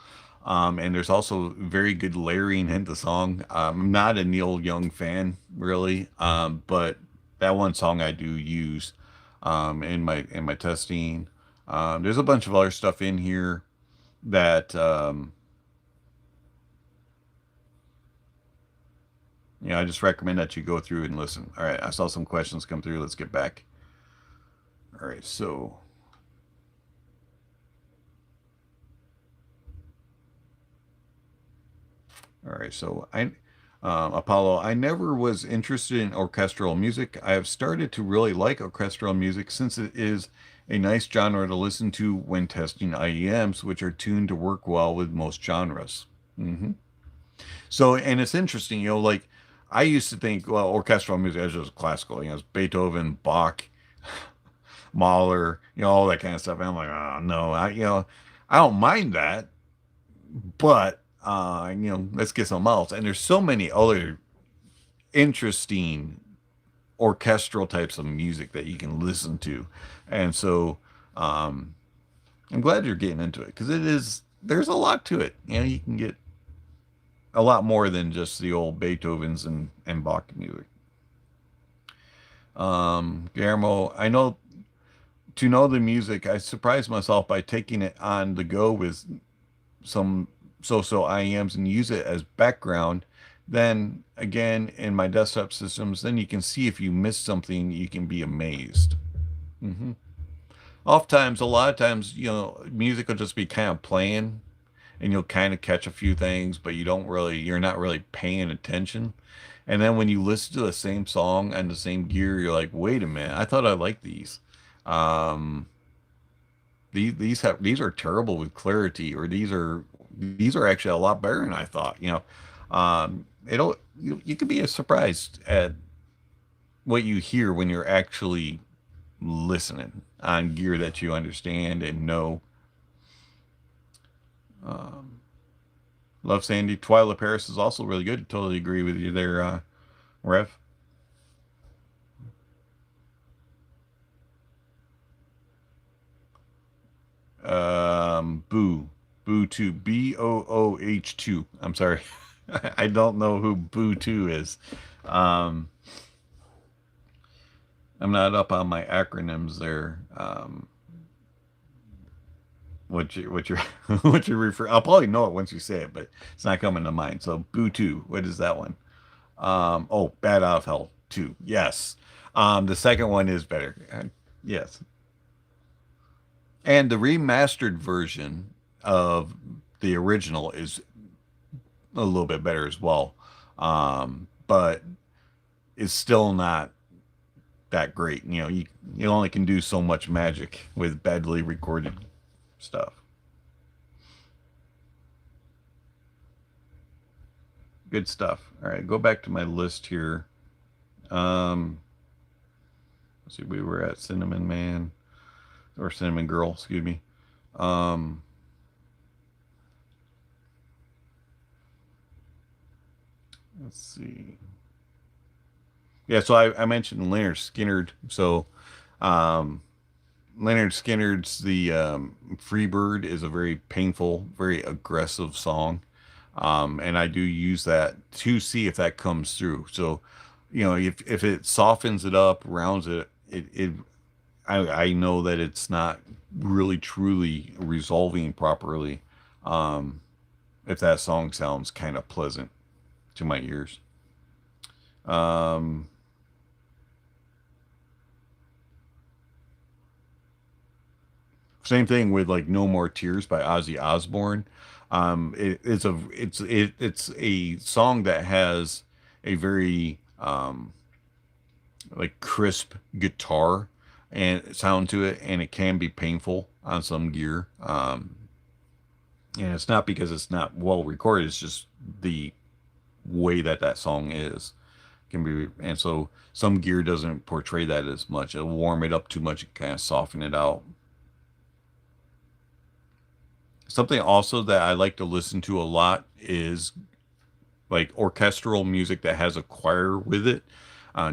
and there's also very good layering in the song. I'm not a Neil Young fan really, but that one song I do use in my testing. There's a bunch of other stuff in here that I just recommend that you go through and listen. All right, I saw some questions come through. Let's get back. All right, so Apollo, I never was interested in orchestral music. I have started to really like orchestral music since it is a nice genre to listen to when testing IEMs, which are tuned to work well with most genres. Hmm. So, and it's interesting, like I used to think, well, orchestral music is just classical, it's Beethoven, Bach, Mahler, all that kind of stuff. And I'm like, oh no, I don't mind that, but let's get something else. And there's so many other interesting orchestral types of music that you can listen to, and so um, I'm glad you're getting into it because there's a lot to it. You can get a lot more than just the old Beethovens and Bach music. Guillermo, I know to know the music, I surprised myself by taking it on the go with some so-so IEMs and use it as background. Then again, in my desktop systems, then you can see if you miss something, you can be amazed. Hmm. Oftentimes, a lot of times, music will just be kind of playing and you'll kind of catch a few things, but you're not really paying attention. And then when you listen to the same song and the same gear, you're like, wait a minute, I thought I liked these. Um, these are terrible with clarity, or these are actually a lot better than I thought. It'll you can be surprised at what you hear when you're actually listening on gear that you understand and know. Um, Love Sandy. Twilight Paris is also really good. Totally agree with you there, Rev. Boo. Boo 2. BOOH2. I'm sorry. I don't know who Boo 2 is. Um, I'm not up on my acronyms there. What you're what you refer? I'll probably know it once you say it, but it's not coming to mind. So Boo 2. What is that one? Oh, Bad Out of Hell 2. Yes. The second one is better. Yes. And the remastered version of the original is a little bit better as well. But it's still not that great. You only can do so much magic with badly recorded stuff. Good stuff. All right, go back to my list here. Um, let's see, we were at Cinnamon Man or Cinnamon Girl, excuse me. Um, let's see. Yeah, so I mentioned Lynyrd Skynyrd. So um, Lynyrd Skynyrd's the Freebird is a very painful, very aggressive song. And I do use that to see if that comes through. So, if it softens it up, rounds it, I know that it's not really truly resolving properly. Um, if that song sounds kind of pleasant to my ears. Um, Same thing with like No More Tears by Ozzy Osbourne. It's a song that has a very like crisp guitar and sound to it, and it can be painful on some gear. And it's not because it's not well recorded; it's just the way that that song is can be, and so some gear doesn't portray that as much. It'll warm it up too much and kind of soften it out. Something also that I like to listen to a lot is like orchestral music that has a choir with it.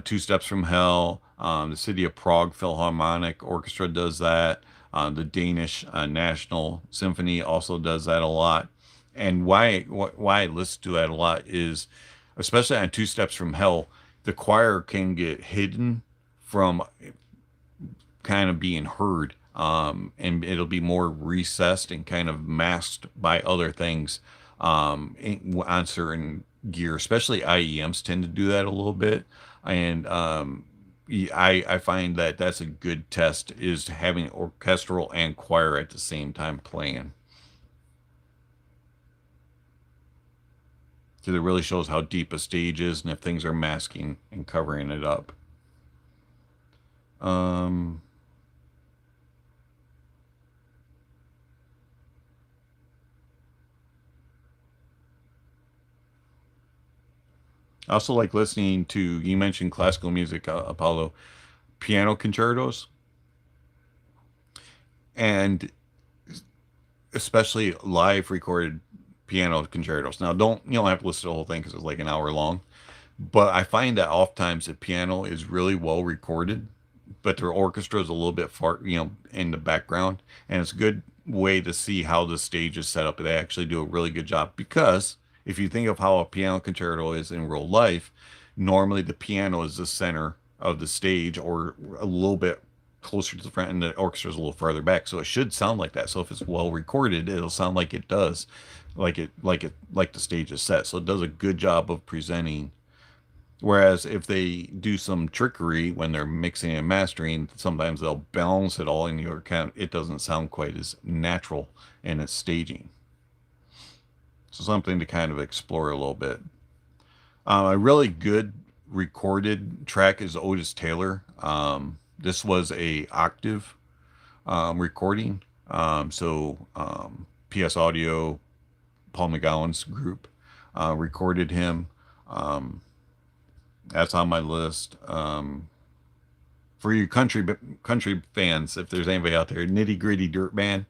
Two Steps from Hell, the City of Prague Philharmonic Orchestra does that. The Danish National Symphony also does that a lot. And why I listen to that a lot is, especially on Two Steps from Hell, the choir can get hidden from kind of being heard. And it'll be more recessed and kind of masked by other things on certain gear, especially IEMs tend to do that a little bit. And I find that that's a good test is having orchestral and choir at the same time playing. Because it really shows how deep a stage is and if things are masking and covering it up. Um, I also like listening to, you mentioned classical music, Apollo, piano concertos, and especially live recorded piano concertos. Now, you don't have to listen to the whole thing because it's like an hour long, but I find that oftentimes the piano is really well recorded, but their orchestra is a little bit far, in the background, and it's a good way to see how the stage is set up. They actually do a really good job because if you think of how a piano concerto is in real life, normally the piano is the center of the stage or a little bit closer to the front and the orchestra is a little farther back. So it should sound like that. So if it's well recorded, it'll sound like it does, like the stage is set. So it does a good job of presenting. Whereas if they do some trickery when they're mixing and mastering, sometimes they'll balance it all in your account. It doesn't sound quite as natural in its staging. So something to kind of explore a little bit. A really good recorded track is Otis Taylor. This was a octave recording. PS Audio, Paul McGowan's group, recorded him. That's on my list. For you country fans, if there's anybody out there, Nitty Gritty Dirt Band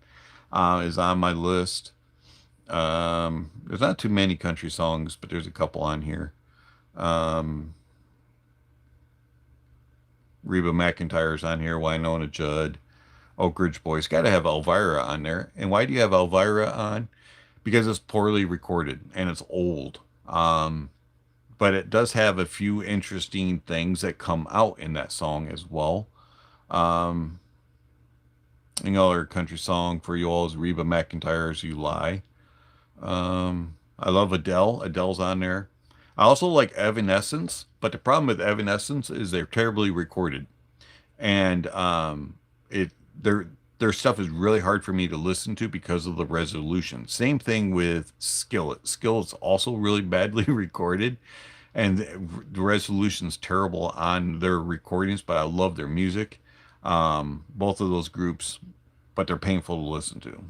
is on my list. There's not too many country songs, but there's a couple on here. Reba McEntire's on here, Winona Judd, Oak Ridge Boys. Got to have Elvira on there. And why do you have Elvira on? Because it's poorly recorded and it's old. But it does have a few interesting things that come out in that song as well. Another country song for you all is Reba McEntire's You Lie. I love Adele. Adele's on there. I also like Evanescence, but the problem with Evanescence is they're terribly recorded, and it their stuff is really hard for me to listen to because of the resolution. Same thing with Skillet. Skillet's also really badly recorded, and the resolution's terrible on their recordings. But I love their music. Both of those groups, but they're painful to listen to.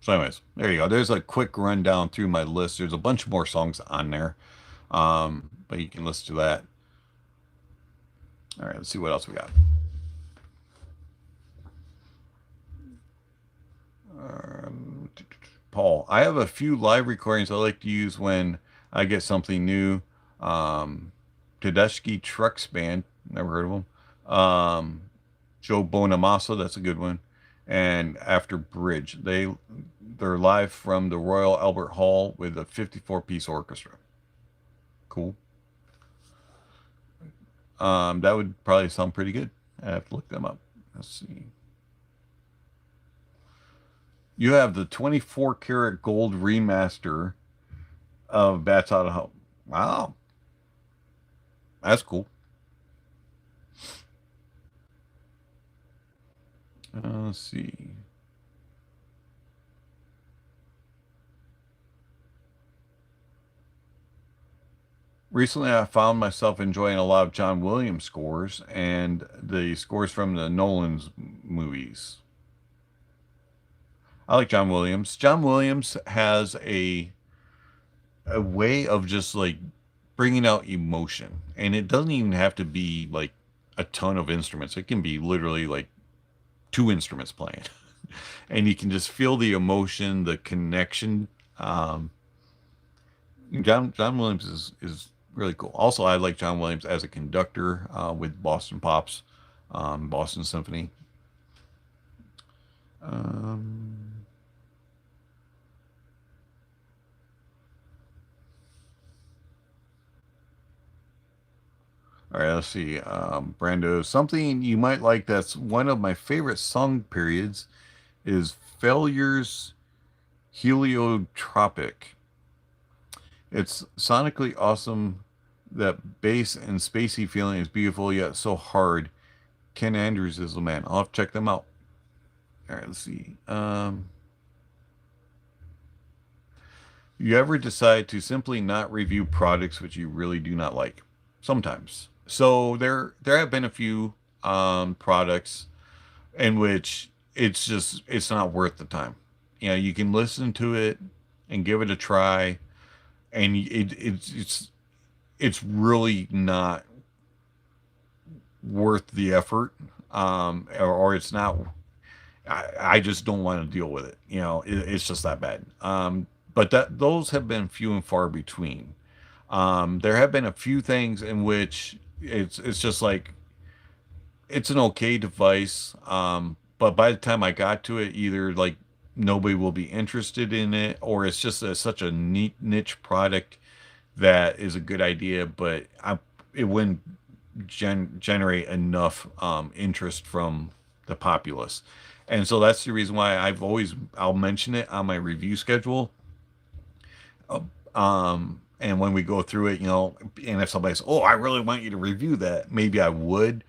So anyways, there you go. There's a quick rundown through my list. There's a bunch more songs on there. But you can listen to that. All right, let's see what else we got. Paul, I have a few live recordings I like to use when I get something new. Tedeschi Trucks Band, never heard of them. Joe Bonamassa, that's a good one. And After Bridge, they're live from the Royal Albert Hall with a 54-piece orchestra. Cool. That would probably sound pretty good. I have to look them up. Let's see. You have the 24 karat gold remaster of Bats Out of Hell. Wow, that's cool. Let's see. Recently, I found myself enjoying a lot of John Williams scores and the scores from the Nolan's movies. I like John Williams. John Williams has a way of just like bringing out emotion, and it doesn't even have to be like a ton of instruments. It can be literally like two instruments playing, and you can just feel the emotion, the connection. John Williams is really cool. Also, I like John Williams as a conductor with Boston Pops, Boston Symphony. Um, all right, let's see. Brando, something you might like that's one of my favorite song periods is Failure's Heliotropic. It's sonically awesome. That bass and spacey feeling is beautiful yet so hard. Ken Andrews is the man. I'll have to check them out. All right, let's see. You ever decide to simply not review products which you really do not like? Sometimes. So there have been a few products in which it's not worth the time. You know, you can listen to it and give it a try, and it's really not worth the effort. Or it's not. I just don't want to deal with it. You know, it's just that bad. But those have been few and far between. There have been a few things in which it's just like it's an okay device. But by the time I got to it, either like nobody will be interested in it, or it's just such a neat niche product that is a good idea, but it wouldn't generate enough interest from the populace. And so that's the reason why I'll mention it on my review schedule. And when we go through it, you know, and if somebody says, "Oh, I really want you to review that," maybe I would,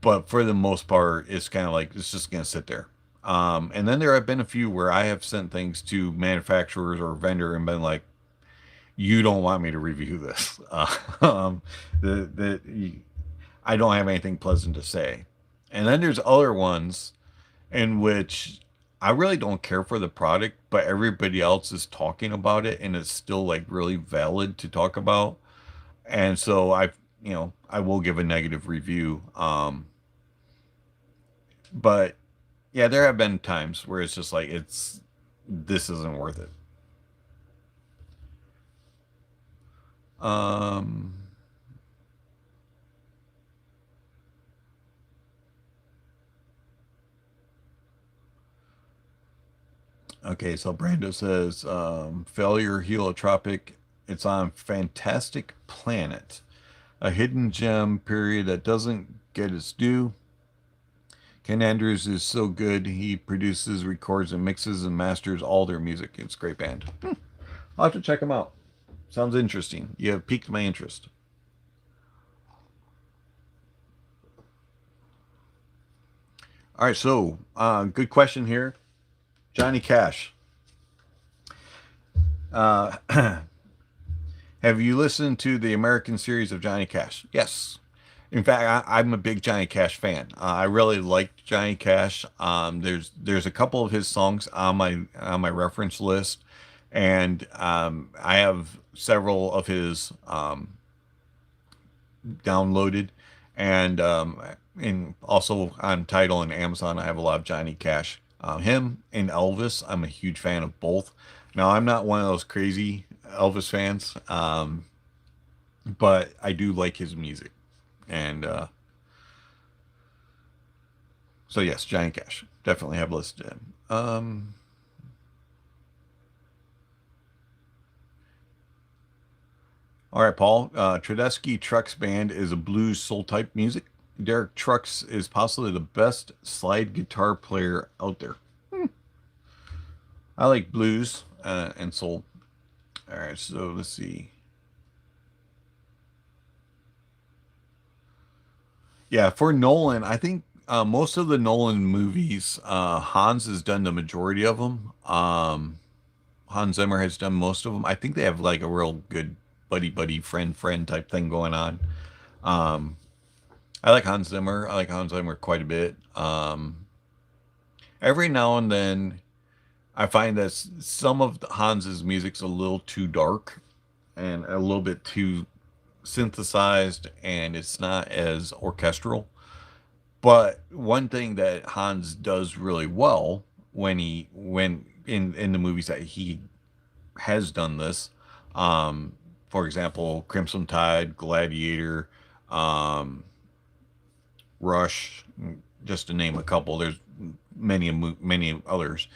but for the most part, it's kind of like it's just gonna sit there. And then there have been a few where I have sent things to manufacturers or vendor and been like, "You don't want me to review this." The I don't have anything pleasant to say. And then there's other ones in which I really don't care for the product, but everybody else is talking about it and it's still like really valid to talk about. And so I will give a negative review. But yeah, there have been times where it's just like this isn't worth it. Um, okay, so Brando says, failure heliotropic. It's on Fantastic Planet, a hidden gem period that doesn't get its due. Ken Andrews is so good. He produces, records, and mixes and masters all their music. It's a great band. I'll have to check them out. Sounds interesting. You have piqued my interest. All right, so good question here. Johnny Cash. Uh, have you listened to the American series of Johnny Cash? Yes. In fact, I'm a big Johnny Cash fan. I really like Johnny Cash. There's a couple of his songs on my reference list, and I have several of his downloaded, and also on Tidal and Amazon, I have a lot of Johnny Cash. Him and Elvis, I'm a huge fan of both. Now, I'm not one of those crazy Elvis fans, but I do like his music. And so, yes, Johnny Cash. Definitely have listed him. All right, Paul. Tedeschi Trucks Band is a blues soul type music. Derek Trucks is possibly the best slide guitar player out there. I like blues and soul. All right, so let's see. Yeah, for Nolan, I think most of the Nolan movies, Hans has done the majority of them. Hans Zimmer has done most of them. I think they have like a real good buddy buddy friend friend type thing going on. Um, I like Hans Zimmer. I like Hans Zimmer quite a bit. Every now and then, I find that some of Hans's music's a little too dark and a little bit too synthesized, and it's not as orchestral. But one thing that Hans does really well when in the movies that he has done this, um, for example, Crimson Tide, Gladiator, um, Rush, just to name a couple. There's many others,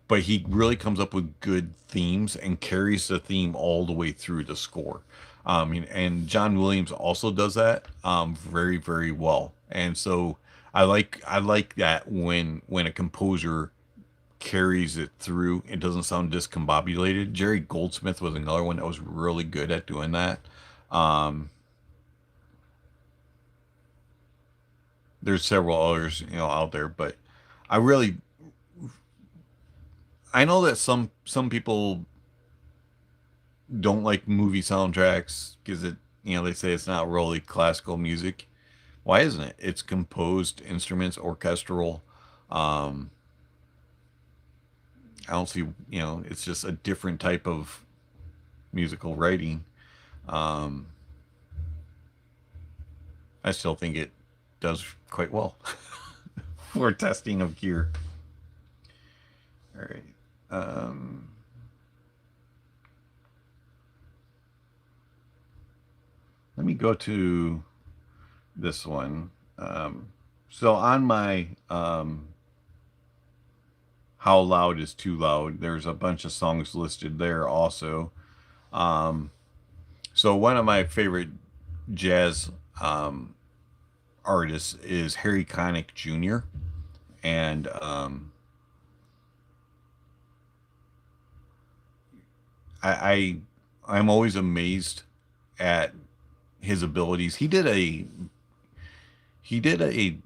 but he really comes up with good themes and carries the theme all the way through the score. And John Williams also does that very very well. And so I like that when a composer carries it through, it doesn't sound discombobulated. Jerry Goldsmith was another one that was really good at doing that. Um, there's several others, out there, but I really I know that some people don't like movie soundtracks because they say it's not really classical music. Why isn't it? It's composed instruments, orchestral. Um, I don't see, it's just a different type of musical writing. Um, I still think it does quite well for testing of gear. All right. Um, Let me go to this one. So on my how loud is too loud, there's a bunch of songs listed there also. Um, so one of my favorite jazz artists is Harry Connick Jr. And I I'm always amazed at his abilities. He did a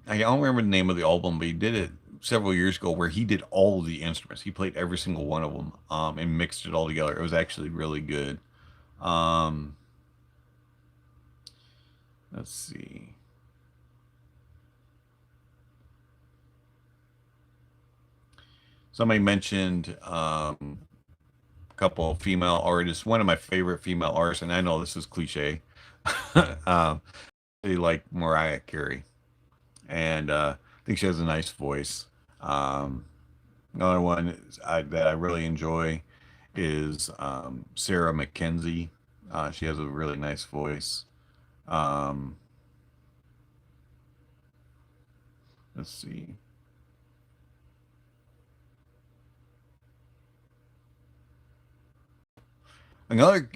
I don't remember the name of the album, but he did it several years ago where he did all of the instruments. He played every single one of them and mixed it all together. It was actually really good. Um, let's see. Somebody mentioned a couple of female artists. One of my favorite female artists, and I know this is cliche, they like Mariah Carey, and I think she has a nice voice. Um, Another one that I really enjoy is Sarah McKenzie. She has a really nice voice. Um, let's see. Another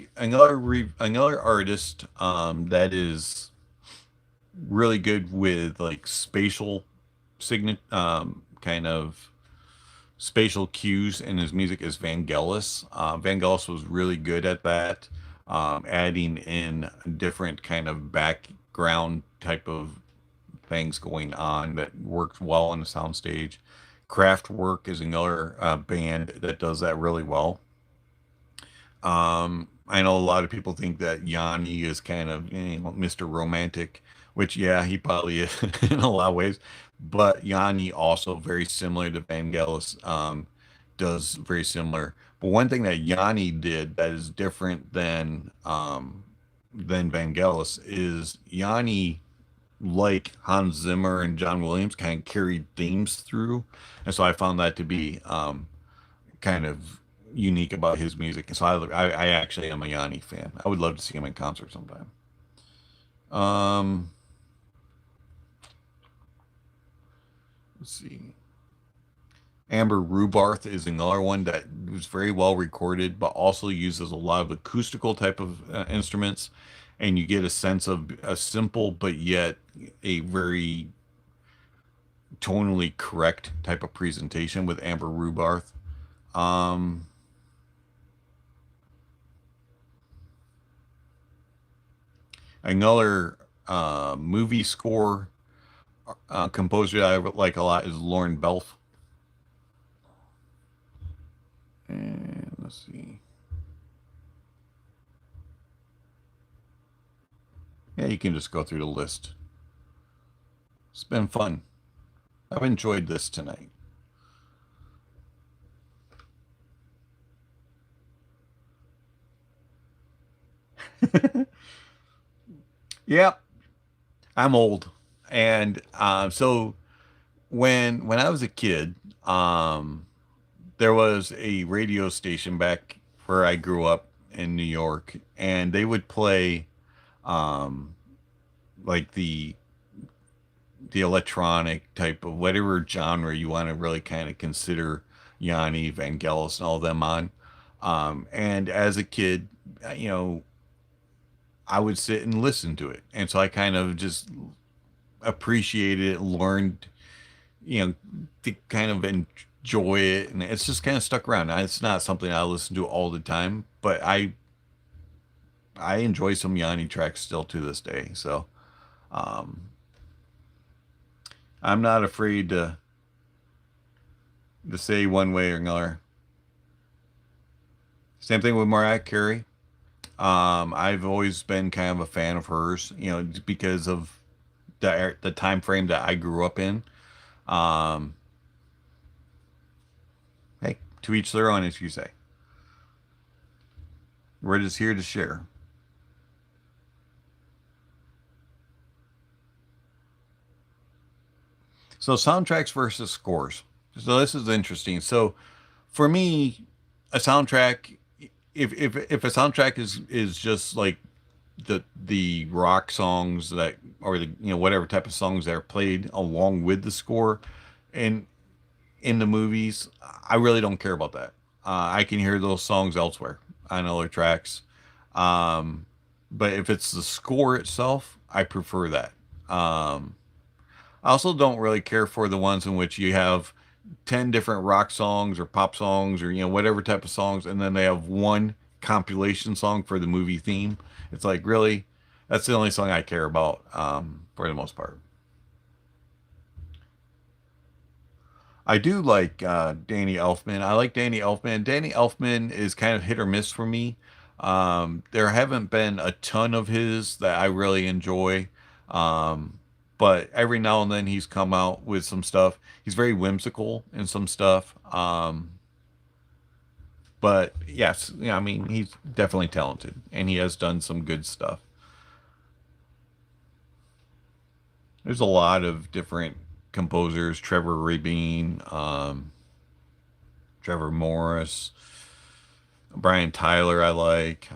artist that is really good with like spatial signet kind of spatial cues in his music is Vangelis. Vangelis was really good at that, adding in different kind of background type of things going on that works well on the soundstage. Kraftwerk is another band that does that really well. I know a lot of people think that Yanni is kind of Mr. Romantic, which yeah, he probably is in a lot of ways. But Yanni also very similar to Vangelis, does very similar. But one thing that Yanni did that is different than Vangelis is Yanni, like Hans Zimmer and John Williams, kind of carried themes through, and so I found that to be kind of unique about his music. And so I actually am a Yanni fan. I would love to see him in concert sometime. Um, let's see. Amber Rhubarth is another one that was very well recorded, but also uses a lot of acoustical type of instruments, and you get a sense of a simple but yet a very tonally correct type of presentation with Amber Rhubarth. Um, Another movie score composer that I like a lot is Lauren Belf. And let's see. Yeah, you can just go through the list. It's been fun. I've enjoyed this tonight. Yeah, I'm old, and so when I was a kid, there was a radio station back where I grew up in New York, and they would play um, like the electronic type of whatever genre you want to really kind of consider Yanni, Vangelis, and all them on. And as a kid, you know, I would sit and listen to it, and so I kind of just appreciated it, learned, you know, to kind of enjoy it, and it's just kind of stuck around. Now, it's not something I listen to all the time, but I enjoy some Yanni tracks still to this day. So um, I'm not afraid to say one way or another. Same thing with Mariah Carey. I've always been kind of a fan of hers, you know, because of the time frame that I grew up in. Um, hey, to each their own, as you say. We're just here to share. So soundtracks versus scores. So this is interesting. So for me, a soundtrack, if a soundtrack is just like the rock songs that or the whatever type of songs that are played along with the score and in the movies, I really don't care about that. I can hear those songs elsewhere on other tracks. Um, but if it's the score itself, I prefer that. I also don't really care for the ones in which you have 10 different rock songs or pop songs or whatever type of songs, and then they have one compilation song for the movie theme. It's like, really, that's the only song I care about, for the most part. I do like Danny Elfman. I like Danny Elfman. Danny Elfman is kind of hit or miss for me. There haven't been a ton of his that I really enjoy. Um, but every now and then he's come out with some stuff. He's very whimsical in some stuff. But yes, yeah, I mean, he's definitely talented and he has done some good stuff. There's a lot of different composers, Trevor Rabin, Trevor Morris, Brian Tyler, I like.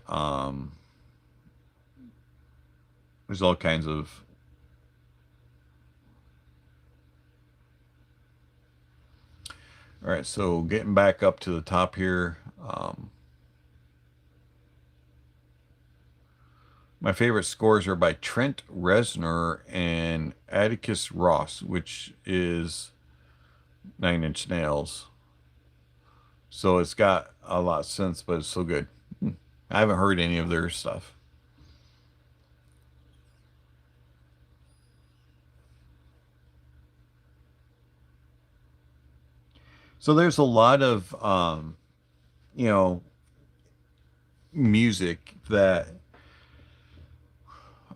There's all kinds of. All right, so getting back up to the top here. My favorite scores are by Trent Reznor and Atticus Ross, which is Nine Inch Nails. So it's got a lot of sense, but it's so good. I haven't heard any of their stuff. So there's a lot of you know, music that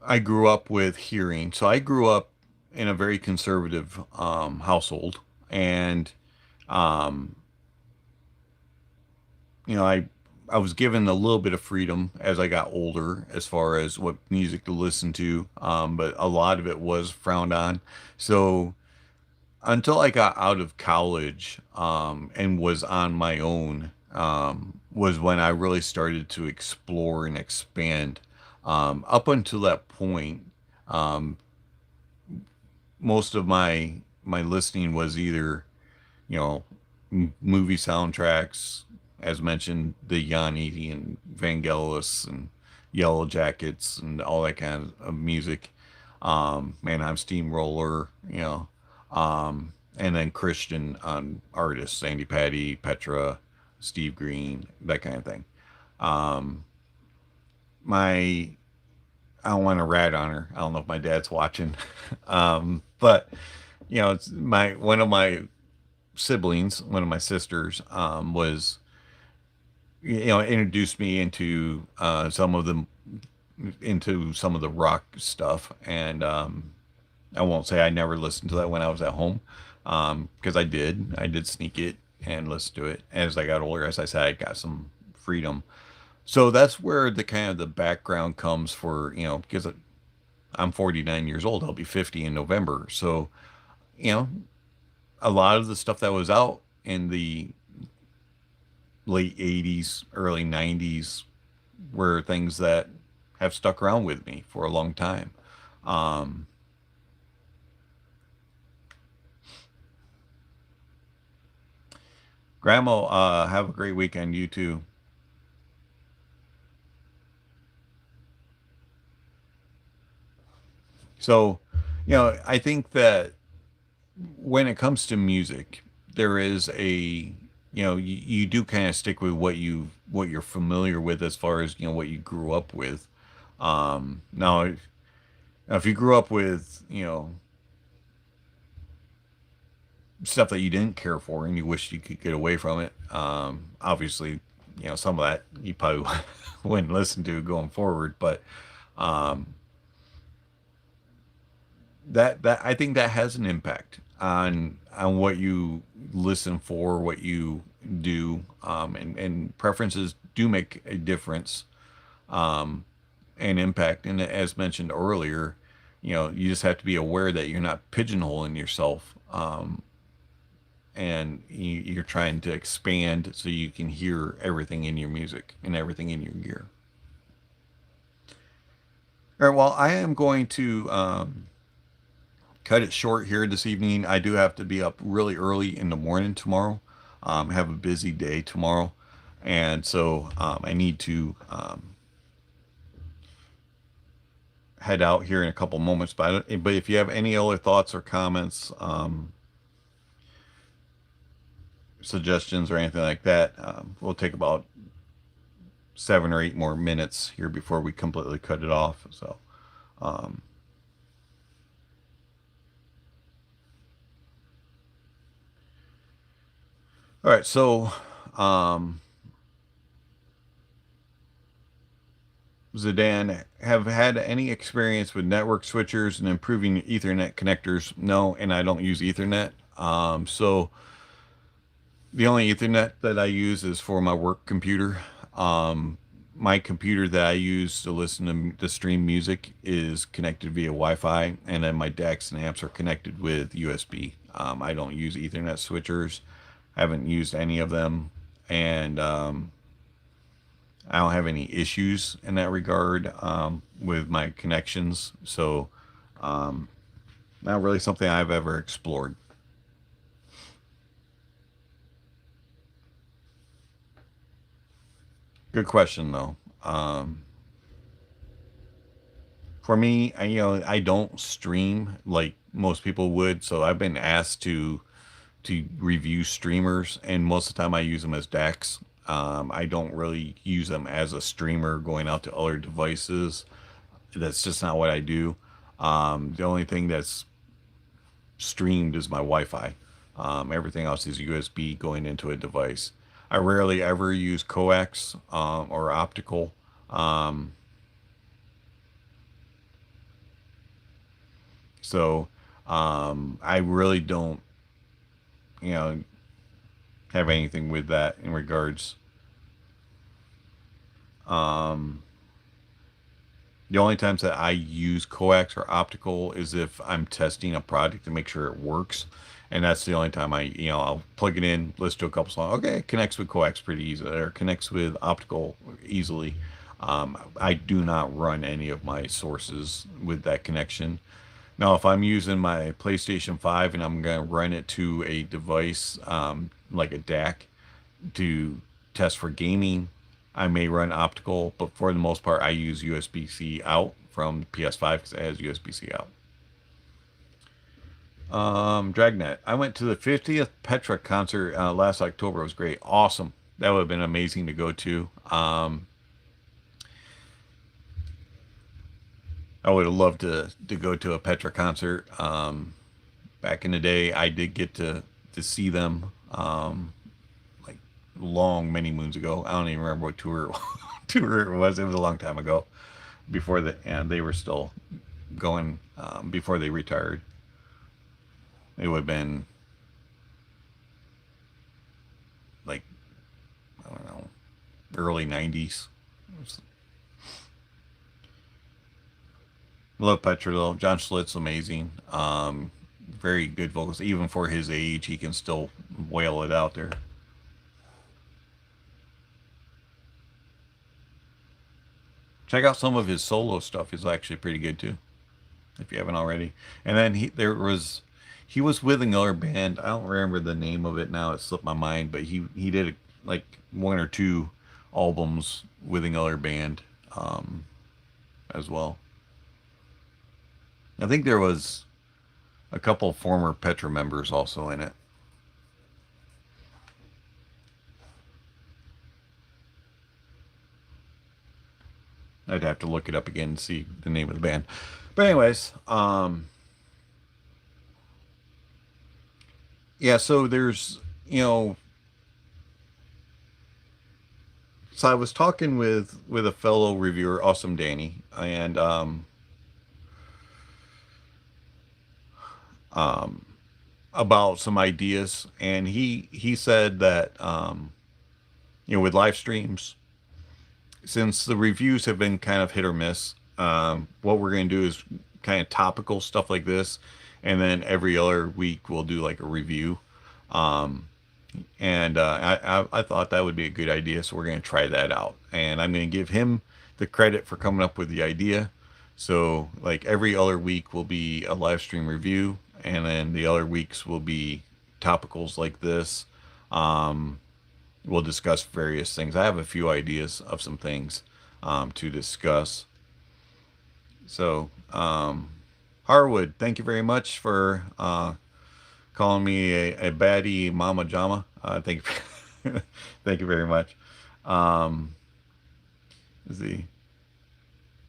I grew up with hearing. So I grew up in a very conservative household, and um, I was given a little bit of freedom as I got older as far as what music to listen to, but a lot of it was frowned on. So until I got out of college and was on my own, was when I really started to explore and expand. Up until that point, um, most of my listening was either, you know, movie soundtracks, as mentioned, the Yanni and Vangelis and Yellow Jackets and all that kind of music. Man, I'm Steamroller, and then Christian artists, Sandy Patty, Petra, Steve Green, that kind of thing. Um, my I don't want to rat on her. I don't know if my dad's watching, but it's my one of my siblings, one of my sisters, was introduced me into some of the rock stuff, and I won't say I never listened to that when I was at home, because I did sneak it and listen to it as I got older. As I said, I got some freedom, so that's where the kind of the background comes for because I'm 49 years old. I'll be 50 in November, so you know a lot of the stuff that was out in the late 80s, early 90s were things that have stuck around with me for a long time. Um, Grandma, have a great weekend. You too. So, I think that when it comes to music, there is you do kind of stick with what you're familiar with as far as what you grew up with. Now, if you grew up with stuff that you didn't care for and you wish you could get away from it, obviously some of that you probably wouldn't listen to going forward, but um, that I think that has an impact on what you listen for, what you do, and preferences do make a difference, um, and impact. And as mentioned earlier, you just have to be aware that you're not pigeonholing yourself, and you're trying to expand so you can hear everything in your music and everything in your gear. All right, well, I am going to cut it short here this evening. I do have to be up really early in the morning tomorrow. Have a busy day tomorrow, and so I need to head out here in a couple moments. But if you have any other thoughts or comments, suggestions, or anything like that, we'll take about 7 or 8 more minutes here before we completely cut it off. So. Um, all right, so um, Zidane, have had any experience with network switchers and improving Ethernet connectors? No, and I don't use Ethernet. So the only Ethernet that I use is for my work computer. My computer that I use to listen to stream music is connected via Wi-Fi, and then my DACs and amps are connected with USB. I don't use Ethernet switchers. Haven't used any of them, and I don't have any issues in that regard with my connections. So, um, not really something I've ever explored. Good question though. For me, I don't stream like most people would, so I've been asked to review streamers, and most of the time I use them as DACs. I don't really use them as a streamer going out to other devices. That's just not what I do. The only thing that's streamed is my Wi-Fi. Everything else is USB going into a device. I rarely ever use coax or optical. Um, so I really don't, you know, have anything with that in regards. Um, the only times that I use coax or optical is if I'm testing a project to make sure it works. And that's the only time I'll plug it in, listen to a couple songs. Okay, it connects with coax pretty easily, or connects with optical easily. I do not run any of my sources with that connection. Now, if I'm using my PlayStation 5 and I'm going to run it to a device, like a DAC to test for gaming. I may run optical, but for the most part, I use USB-C out from PS5 because it has USB-C out. Dragnet. I went to the 50th Petra concert last October. It was great. Awesome. That would have been amazing to go to. I would have loved to go to a Petra concert. Back in the day, I did get to see them like many moons ago. I don't even remember what tour tour it was. It was a long time ago. Before and they were still going before they retired. It would have been like, I don't know, early 90s. Love Petra though. John Schlitt's amazing. Very good vocals. Even for his age, he can still wail it out there. Check out some of his solo stuff. He's actually pretty good too, if you haven't already. And then he was with another band. I don't remember the name of it now. It slipped my mind, but he did like one or two albums with another band as well. I think there was a couple former Petra members also in it. I'd have to look it up again and see the name of the band. But anyways, yeah, so there's, so I was talking with a fellow reviewer, Awesome Danny, and about some ideas, and he said that with live streams, since the reviews have been kind of hit or miss, what we're going to do is kind of topical stuff like this, and then every other week we'll do like a review. And I thought that would be a good idea, so we're going to try that out. And I'm going to give him the credit for coming up with the idea. So like every other week will be a live stream review, and then the other weeks will be topicals like this. We'll discuss various things. I have a few ideas of some things to discuss. So, Harwood, thank you very much for calling me a baddie mama jama. Thank you, thank you very much. The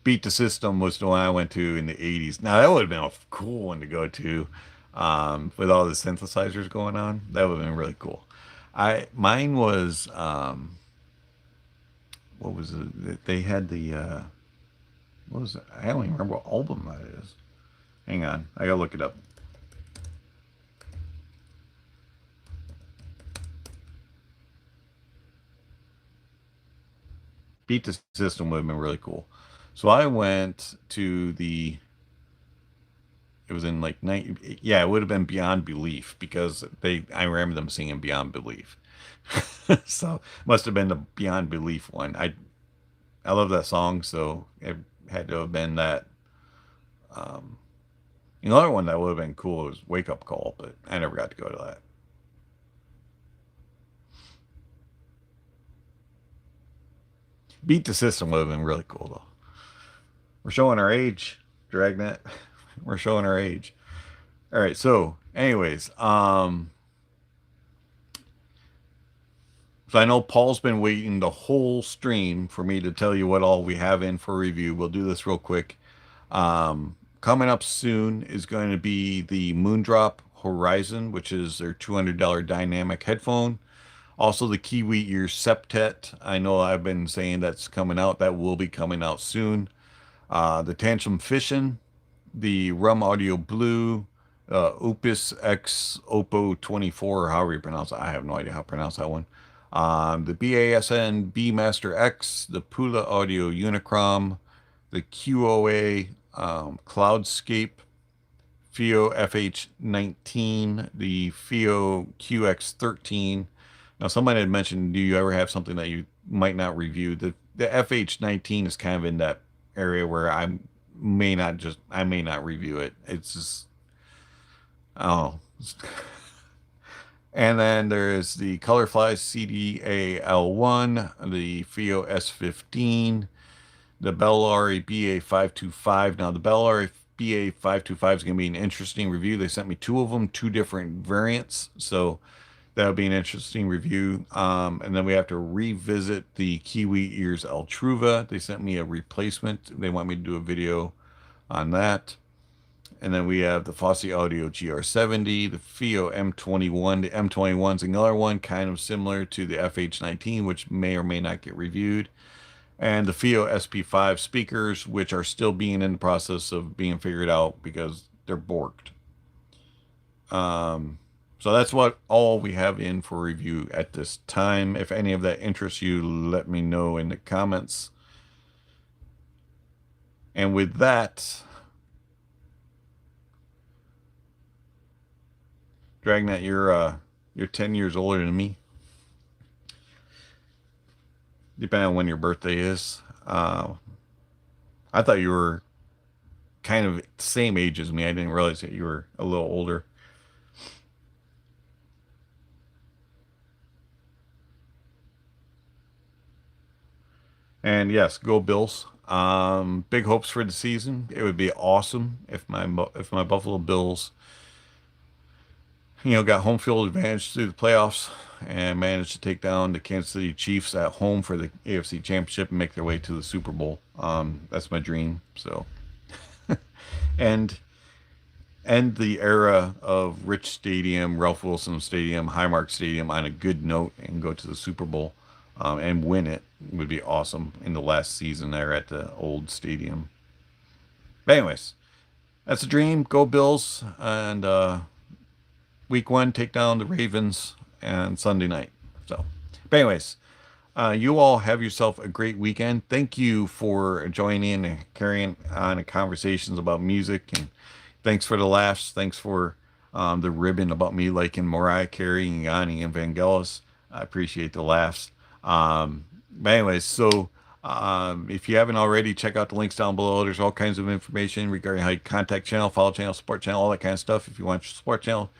Beat the System was the one I went to in the 80s. Now that would have been a cool one to go to, with all the synthesizers going on. That would have been really cool. Mine was what was it? They had the what was it? I don't even remember what album that is. Hang on, I gotta look it up. Beat the System would have been really cool. So I went to it was in like yeah, it would have been Beyond Belief, because I remember them singing Beyond Belief. So must have been the Beyond Belief one. I love that song, so it had to have been that. Another one that would have been cool was Wake Up Call, but I never got to go to that. Beat the System would have been really cool though. We're showing our age, Dragnet. We're showing our age. All right, so anyways, so I know Paul's been waiting the whole stream for me to tell you what all we have in for review. We'll do this real quick. Coming up soon is going to be the Moondrop Horizon, which is their $200 dynamic headphone. Also the Kiwi Ear Septet. I know I've been saying that's coming out. That will be coming out soon. The Tantrum Fission, the Rum Audio Blue, Opus X Oppo 24, or however you pronounce it. I have no idea how to pronounce that one. The BASN B Master X, the Pula Audio Unicrom, the QOA Cloudscape, FIO FH19, the FIO QX13. Now, somebody had mentioned, do you ever have something that you might not review? The FH19 is kind of in that area where I may not review it. It's just, oh, And then there's the Colorfly CDAL1, the FIO S15, the Bellari BA525. Now, the Bellari BA525 is going to be an interesting review. They sent me two of them, two different variants. So that'll be an interesting review. And then we have to revisit the Kiwi Ears Altruva. They sent me a replacement. They want me to do a video on that. And then we have the Fosse Audio GR70, the FIO M21. The M21 is another one kind of similar to the FH19, which may or may not get reviewed. And the FIO SP5 speakers, which are still being in the process of being figured out because they're borked. So that's what all we have in for review at this time. If any of that interests you, let me know in the comments. And with that, Dragnet, you're 10 years older than me. Depending on when your birthday is. I thought you were kind of the same age as me. I didn't realize that you were a little older. And yes, go Bills. Big hopes for the season. It would be awesome if my Buffalo Bills, got home field advantage through the playoffs and managed to take down the Kansas City Chiefs at home for the AFC Championship and make their way to the Super Bowl. That's my dream. So, and end the era of Rich Stadium, Ralph Wilson Stadium, Highmark Stadium on a good note and go to the Super Bowl and win it would be awesome in the last season there at the old stadium. But anyways, that's a dream. Go Bills. And week 1, take down the Ravens and Sunday night. So, but anyways, you all have yourself a great weekend. Thank you for joining in and carrying on conversations about music. And thanks for the laughs. Thanks for the ribbon about me liking Mariah Carey and Yanni and Vangelis. I appreciate the laughs. But anyways, so if you haven't already, check out the links down below. There's all kinds of information regarding how you contact channel, follow channel, support channel, all that kind of stuff. If you want your support channel,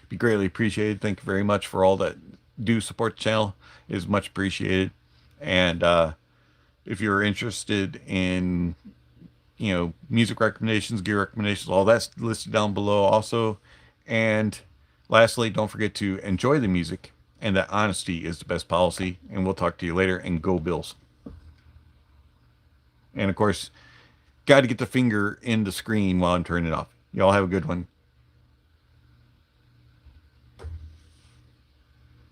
be greatly appreciated. Thank you very much for all that do support the channel. It is much appreciated. And if you're interested in music recommendations, gear recommendations, all that's listed down below also. And lastly, don't forget to enjoy the music and that honesty is the best policy. And we'll talk to you later, and go Bills. And of course, got to get the finger in the screen while I'm turning it off. Y'all have a good one.